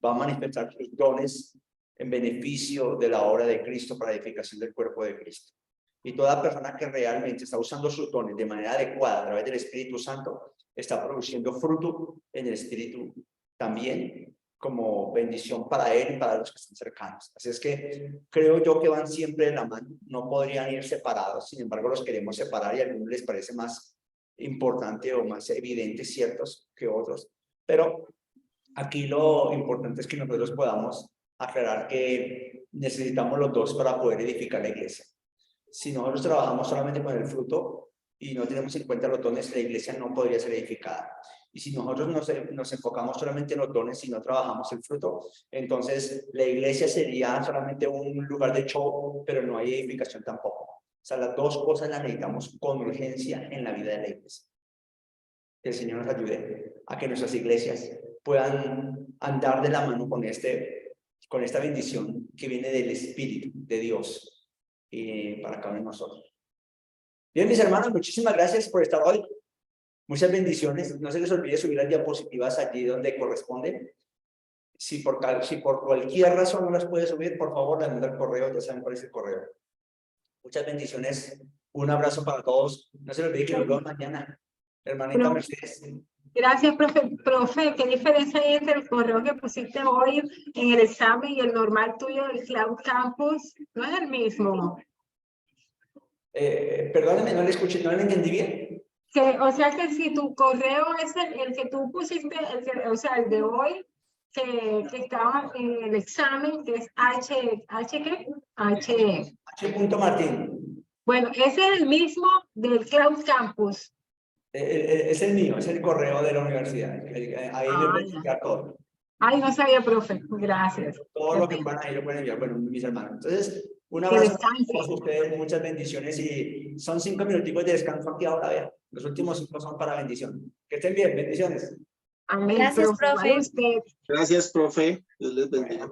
va a manifestar sus dones en beneficio de la obra de Cristo para edificación del cuerpo de Cristo. Y toda persona que realmente está usando sus dones de manera adecuada a través del Espíritu Santo está produciendo fruto en el Espíritu también como bendición para él y para los que están cercanos. Así es que creo yo que van siempre de la mano, no podrían ir separados, sin embargo los queremos separar y a algunos les parece más importante o más evidente ciertos que otros, pero aquí lo importante es que nosotros podamos aclarar que necesitamos los dos para poder edificar la iglesia. Si nosotros trabajamos solamente con el fruto y no tenemos en cuenta los dones, la iglesia no podría ser edificada. Y si nosotros nos enfocamos solamente en los dones y no trabajamos el fruto, entonces la iglesia sería solamente un lugar de show, pero no hay edificación tampoco. O sea, las dos cosas las necesitamos con urgencia en la vida de la iglesia. Que el Señor nos ayude a que nuestras iglesias puedan andar de la mano con esta bendición que viene del Espíritu de Dios para cada uno de nosotros. Bien, mis hermanos, muchísimas gracias por estar hoy. Muchas bendiciones. No se les olvide subir las diapositivas allí donde corresponde. Si por cualquier razón no las puede subir, por favor, le mando el correo, ya saben cuál es el correo. Muchas bendiciones. Un abrazo para todos. No se les olvide que nos vemos mañana. Hermanita Mercedes. Gracias, profe. ¿Qué diferencia hay entre el correo que pusiste hoy en el examen y el normal tuyo del Cloud Campus? ¿No es el mismo? Perdónenme, no le escuché, no le entendí bien. O sea que si tu correo es el que tú pusiste, o sea, el de hoy, que estaba en el examen, que es H. Martín. Bueno, ese es el mismo del Cloud Campus. Es el mío, es el correo de la universidad. Ahí le voy a explicar todo. Ay, no sabía, profe. Gracias. Todo lo que puedan ahí lo pueden enviar, bueno, mis hermanos. Entonces, un abrazo a todos ustedes, muchas bendiciones y son 5 minuticos de descanso aquí ahora, vean. Los últimos 5 son para bendición. Que estén bien, bendiciones. Amén. Gracias, profe. Gracias, profe. Dios les bendiga.